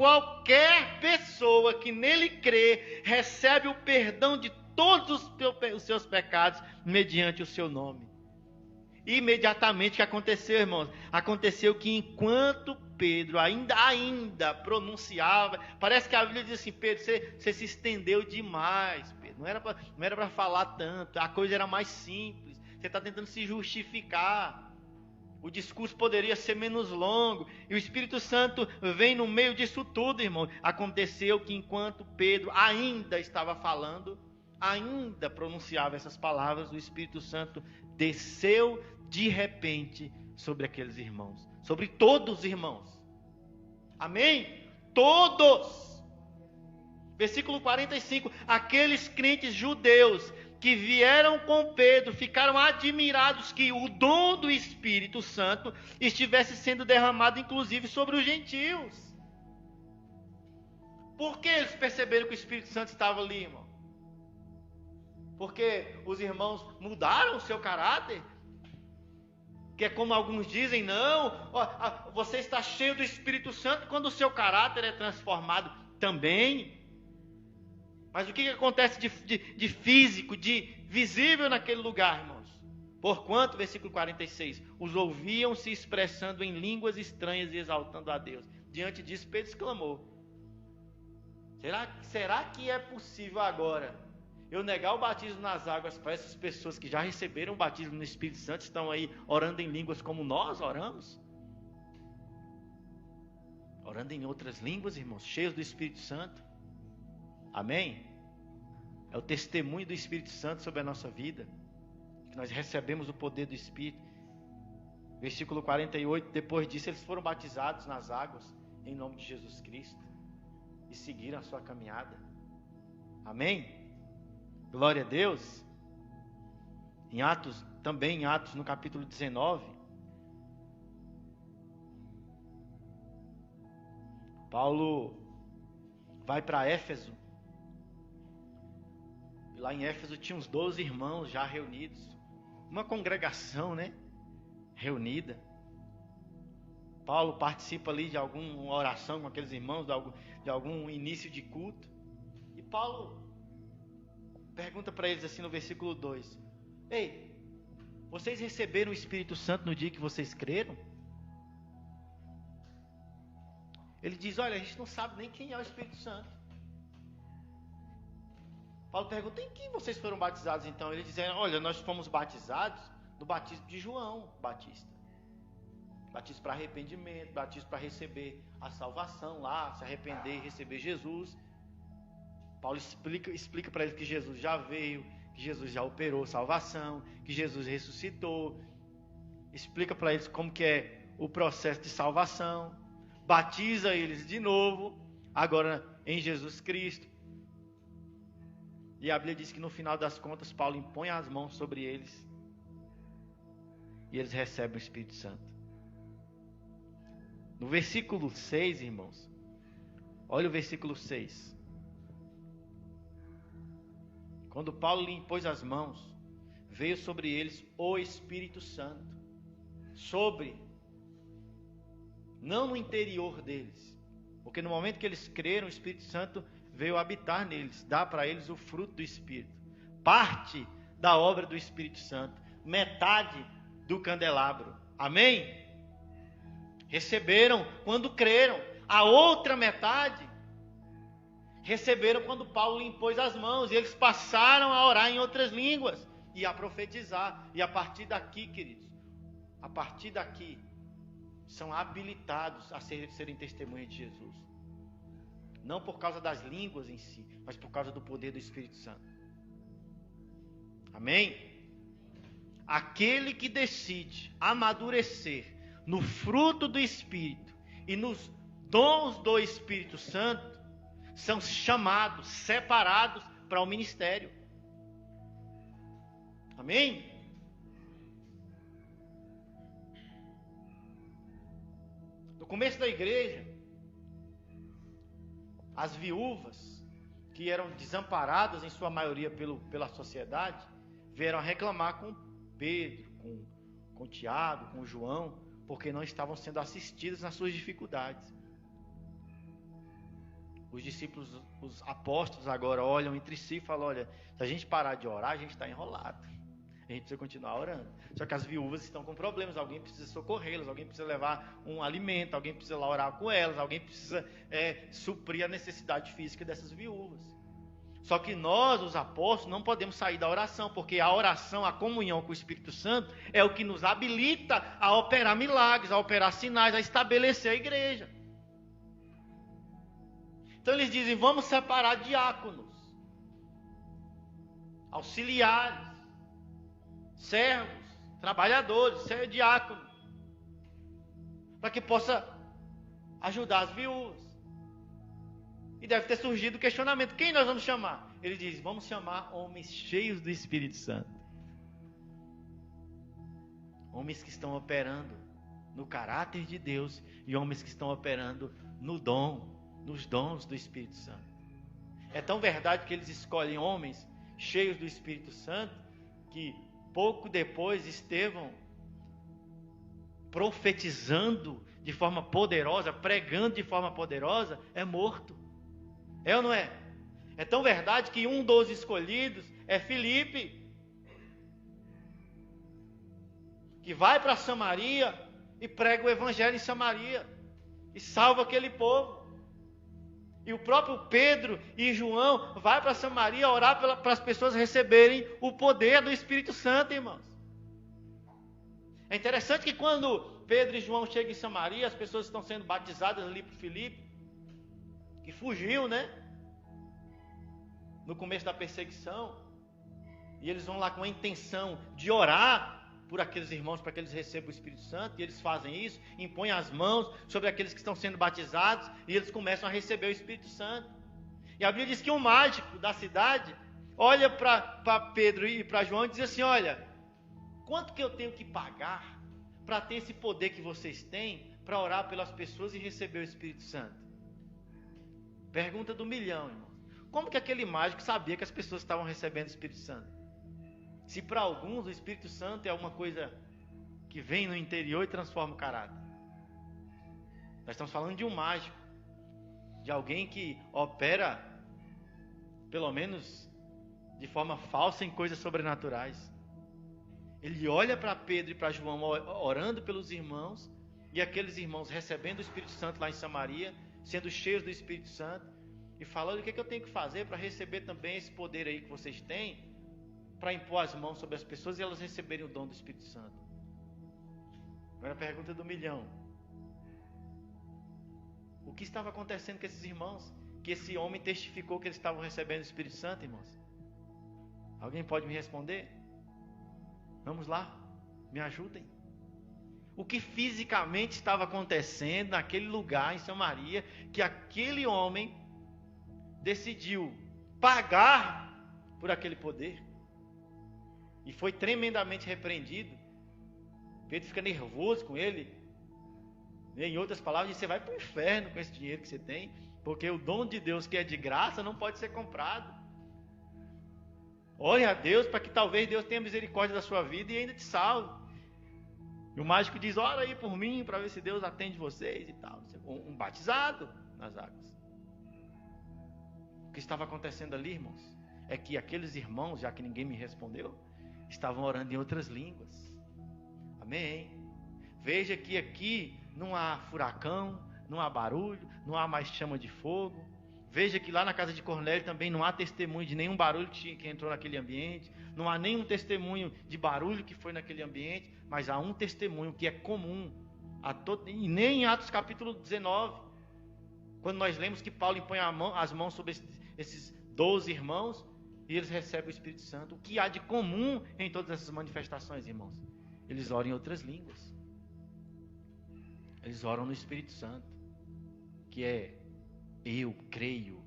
S1: que nele crê, recebe o perdão de todos os seus pecados, mediante o seu nome. E imediatamente o que aconteceu, irmãos? Aconteceu que enquanto Pedro ainda pronunciava, parece que a Bíblia diz assim: Pedro, você se estendeu demais, Pedro. Não era para falar tanto, a coisa era mais simples. Você está tentando se justificar. O discurso poderia ser menos longo. E o Espírito Santo vem no meio disso tudo, irmão. Aconteceu que enquanto Pedro ainda estava falando, ainda pronunciava essas palavras, o Espírito Santo desceu de repente sobre aqueles irmãos, sobre todos os irmãos. Amém? Todos. Versículo 45. Aqueles crentes judeus que vieram com Pedro ficaram admirados que o dom do Espírito Santo estivesse sendo derramado inclusive sobre os gentios. Por que eles perceberam que o Espírito Santo estava ali, irmão? Porque os irmãos mudaram o seu caráter? Que é como alguns dizem: não, você está cheio do Espírito Santo quando o seu caráter é transformado também. Mas o que acontece de físico, de visível naquele lugar, irmãos? Porquanto, versículo 46, os ouviam se expressando em línguas estranhas e exaltando a Deus. Diante disso, Pedro exclamou: será que é possível agora eu negar o batismo nas águas para essas pessoas que já receberam o batismo no Espírito Santo, estão aí orando em línguas como nós oramos? Orando em outras línguas, irmãos, cheios do Espírito Santo. Amém? É o testemunho do Espírito Santo sobre a nossa vida, que nós recebemos o poder do Espírito. Versículo 48, depois disso eles foram batizados nas águas, em nome de Jesus Cristo, e seguiram a sua caminhada. Amém? Glória a Deus. Também em Atos no capítulo 19, Paulo vai para Éfeso. E lá em Éfeso tinha uns 12 irmãos já reunidos. Uma congregação, né? Reunida. Paulo participa ali de alguma oração com aqueles irmãos, de algum início de culto. E Paulo pergunta para eles assim no versículo 2: ei, vocês receberam o Espírito Santo no dia que vocês creram? Ele diz: olha, a gente não sabe nem quem é o Espírito Santo. Paulo pergunta: em quem vocês foram batizados então? Eles dizem: olha, nós fomos batizados no batismo de João Batista. Batismo para arrependimento, batismo para receber a salvação lá, se arrepender e receber Jesus. Paulo explica para eles que Jesus já veio, que Jesus já operou salvação, que Jesus ressuscitou. Explica para eles como que é o processo de salvação. Batiza eles de novo, agora em Jesus Cristo. E a Bíblia diz que no final das contas, Paulo impõe as mãos sobre eles e eles recebem o Espírito Santo. No versículo 6, irmãos, olha o versículo 6. Quando Paulo lhe impôs as mãos, veio sobre eles o Espírito Santo. Não no interior deles. Porque no momento que eles creram, o Espírito Santo veio habitar neles, dá para eles o fruto do Espírito. Parte da obra do Espírito Santo. Metade do candelabro. Amém? Receberam quando creram. A outra metade receberam quando Paulo lhe impôs as mãos. E eles passaram a orar em outras línguas e a profetizar. E a partir daqui, queridos, a partir daqui, são habilitados a serem testemunhas de Jesus. Não por causa das línguas em si, mas por causa do poder do Espírito Santo. Amém? Aquele que decide amadurecer no fruto do Espírito e nos dons do Espírito Santo, são chamados, separados para o ministério. Amém? No começo da igreja, as viúvas, que eram desamparadas em sua maioria pela sociedade, vieram a reclamar com Pedro, com Tiago, com João, porque não estavam sendo assistidas nas suas dificuldades. Os discípulos, os apóstolos agora olham entre si e falam, olha, se a gente parar de orar, a gente está enrolado. A gente precisa continuar orando. Só que as viúvas estão com problemas, alguém precisa socorrê-las, alguém precisa levar um alimento, alguém precisa lá orar com elas, alguém precisa suprir a necessidade física dessas viúvas. Só que nós, os apóstolos, não podemos sair da oração, porque a oração, a comunhão com o Espírito Santo é o que nos habilita a operar milagres, a operar sinais, a estabelecer a igreja. Então eles dizem, vamos separar diáconos, auxiliares, servos, trabalhadores, diácono, para que possa ajudar as viúvas. E deve ter surgido o questionamento, quem nós vamos chamar? Ele diz, vamos chamar homens cheios do Espírito Santo. Homens que estão operando no caráter de Deus e homens que estão operando nos dons do Espírito Santo. É tão verdade que eles escolhem homens cheios do Espírito Santo que pouco depois Estevão, profetizando de forma poderosa, pregando de forma poderosa, é morto. É ou não é? É tão verdade que um dos escolhidos é Filipe, que vai para Samaria e prega o evangelho em Samaria e salva aquele povo. E o próprio Pedro e João vai para Samaria orar para as pessoas receberem o poder do Espírito Santo, irmãos. É interessante que quando Pedro e João chegam em Samaria, as pessoas estão sendo batizadas ali por Filipe, que fugiu, né? No começo da perseguição. E eles vão lá com a intenção de orar por aqueles irmãos para que eles recebam o Espírito Santo, e eles fazem isso, impõem as mãos sobre aqueles que estão sendo batizados, e eles começam a receber o Espírito Santo. E a Bíblia diz que um mágico da cidade olha para Pedro e para João e diz assim, olha, quanto que eu tenho que pagar para ter esse poder que vocês têm, para orar pelas pessoas e receber o Espírito Santo? Pergunta do milhão, irmão. Como que aquele mágico sabia que as pessoas estavam recebendo o Espírito Santo? Se para alguns o Espírito Santo é uma coisa que vem no interior e transforma o caráter. Nós estamos falando de um mágico, de alguém que opera, pelo menos de forma falsa, em coisas sobrenaturais. Ele olha para Pedro e para João orando pelos irmãos, e aqueles irmãos recebendo o Espírito Santo lá em Samaria, sendo cheios do Espírito Santo, e fala, olha, o que eu tenho que fazer para receber também esse poder aí que vocês têm, para impor as mãos sobre as pessoas e elas receberem o dom do Espírito Santo. Agora a pergunta do milhão. O que estava acontecendo com esses irmãos? Que esse homem testificou que eles estavam recebendo o Espírito Santo, irmãos? Alguém pode me responder? Vamos lá, me ajudem. O que fisicamente estava acontecendo naquele lugar em Samaria, que aquele homem decidiu pagar por aquele poder? E foi tremendamente repreendido. Pedro fica nervoso com ele. Em outras palavras, você vai para o inferno com esse dinheiro que você tem, porque o dom de Deus que é de graça não pode ser comprado. Ore a Deus para que talvez Deus tenha misericórdia da sua vida e ainda te salve. E o mágico diz: ora aí por mim para ver se Deus atende vocês e tal. Um batizado nas águas. O que estava acontecendo ali, irmãos, é que aqueles irmãos, já que ninguém me respondeu, estavam orando em outras línguas. Amém? Veja que aqui não há furacão, não há barulho, não há mais chama de fogo. Veja que lá na casa de Cornélio também não há testemunho de nenhum barulho que entrou naquele ambiente. Não há nenhum testemunho de barulho que foi naquele ambiente. Mas há um testemunho que é comum a todo, e nem em Atos capítulo 19, quando nós lemos que Paulo impõe as mãos sobre esses 12 irmãos e eles recebem o Espírito Santo. O que há de comum em todas essas manifestações, irmãos? Eles oram em outras línguas. Eles oram no Espírito Santo, que é, eu creio,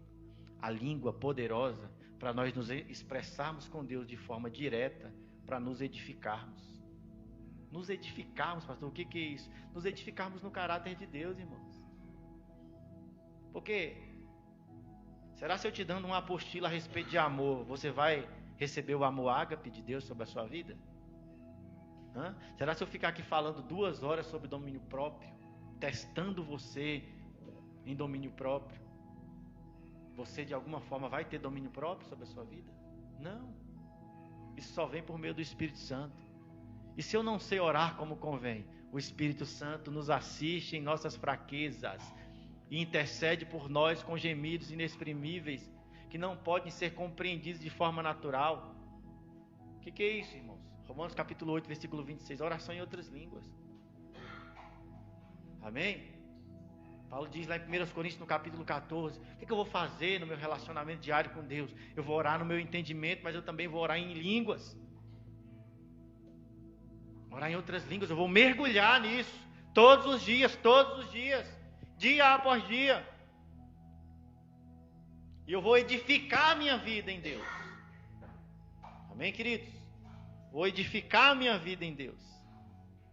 S1: a língua poderosa para nós nos expressarmos com Deus de forma direta, para nos edificarmos. Nos edificarmos, pastor, o que é isso? Nos edificarmos no caráter de Deus, irmãos. Porque, será se eu te dando uma apostila a respeito de amor, você vai receber o amor ágape de Deus sobre a sua vida? Será se eu ficar aqui falando 2 horas sobre domínio próprio, testando você em domínio próprio, você de alguma forma vai ter domínio próprio sobre a sua vida? Não. Isso só vem por meio do Espírito Santo. E se eu não sei orar como convém, o Espírito Santo nos assiste em nossas fraquezas e intercede por nós com gemidos inexprimíveis que não podem ser compreendidos de forma natural. O que é isso, irmãos? Romanos capítulo 8, versículo 26, oração em outras línguas. Amém? Paulo diz lá em 1 Coríntios, no capítulo 14, o que eu vou fazer no meu relacionamento diário com Deus? Eu vou orar no meu entendimento, mas eu também vou orar em línguas. Orar em outras línguas, eu vou mergulhar nisso, todos os dias, dia após dia. E eu vou edificar a minha vida em Deus. Amém, queridos? Vou edificar a minha vida em Deus.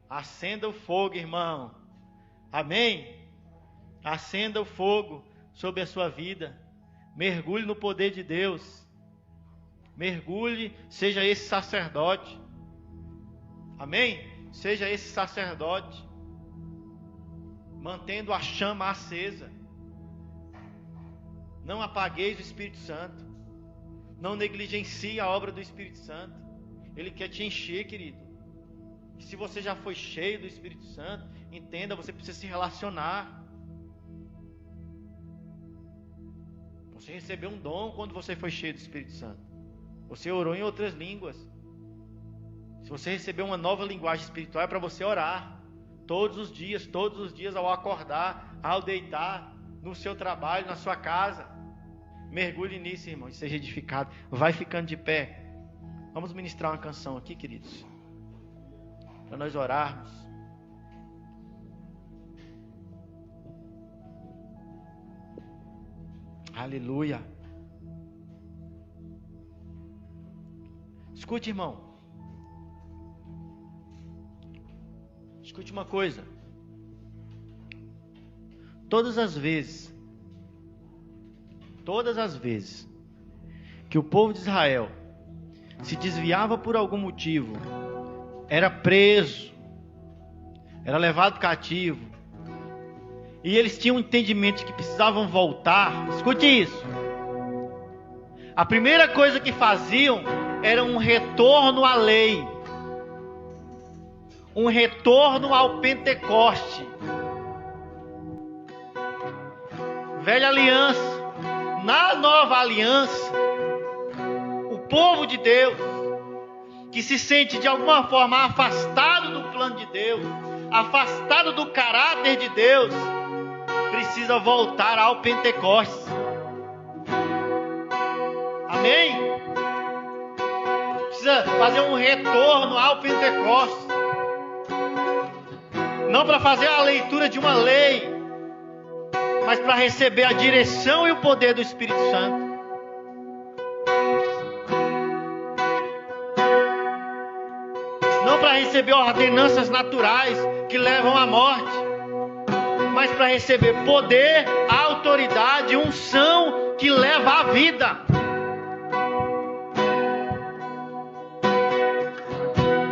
S1: Acenda o fogo, irmão. Amém? Acenda o fogo sobre a sua vida. Mergulhe no poder de Deus. Mergulhe, seja esse sacerdote. Amém? Seja esse sacerdote. Mantendo a chama acesa. Não apagueis o Espírito Santo. Não negligencie a obra do Espírito Santo. Ele quer te encher, querido. E se você já foi cheio do Espírito Santo, entenda, você precisa se relacionar. Você recebeu um dom quando você foi cheio do Espírito Santo. Você orou em outras línguas. Se você recebeu uma nova linguagem espiritual, é para você orar. Todos os dias, ao acordar, ao deitar, no seu trabalho, na sua casa. Mergulhe nisso, irmão, e seja edificado. Vai ficando de pé. Vamos ministrar uma canção aqui, queridos, para nós orarmos. Aleluia. Escute, irmão. Escute uma coisa. Todas as vezes que o povo de Israel se desviava por algum motivo, era preso, era levado cativo, e eles tinham um entendimento de que precisavam voltar. Escute isso. A primeira coisa que faziam era um retorno à lei, um retorno ao Pentecoste. Velha aliança. Na nova aliança, o povo de Deus, que se sente de alguma forma afastado do plano de Deus, afastado do caráter de Deus, precisa voltar ao Pentecostes. Amém? Precisa fazer um retorno ao Pentecostes. Não para fazer a leitura de uma lei, mas para receber a direção e o poder do Espírito Santo. Não para receber ordenanças naturais que levam à morte, mas para receber poder, autoridade, unção que leva à vida.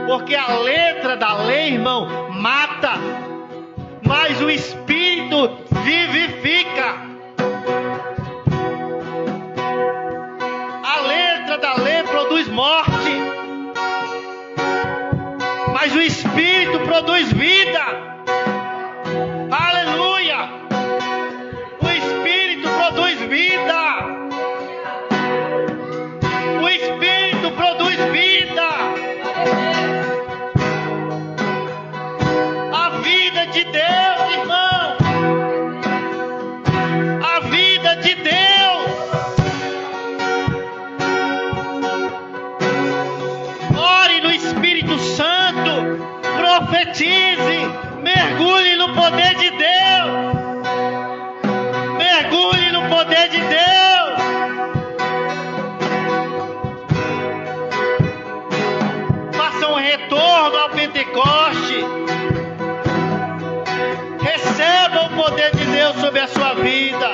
S1: Porque a letra da lei, irmão, mata, mas o Espírito vivifica. A letra da lei produz morte, mas o Espírito produz vida. Aleluia! O Espírito produz vida. O Espírito produz vida. A vida de Deus, irmão. A vida de Deus. Ore no Espírito Santo. Profetize. Mergulhe no poder de Deus. Mergulhe no poder de Deus. Faça um retorno ao Pentecoste. Receba o poder de Deus sobre a sua vida.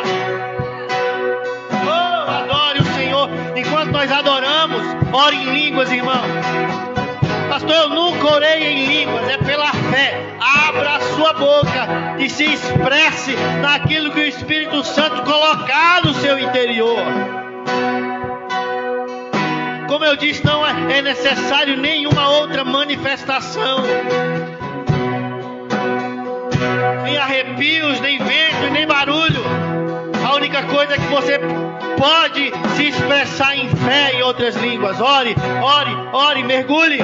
S1: Oh, adore o Senhor. Enquanto nós adoramos, ore em línguas, irmão. Pastor, eu nunca orei em línguas. É pela fé. Abra a sua boca e se expresse naquilo que o Espírito Santo colocar no seu interior. Como eu disse, não é necessário nenhuma outra manifestação. Nem arrepios, nem vento, nem barulho. A única coisa é que você pode se expressar em fé em outras línguas. Ore, ore, ore, mergulhe.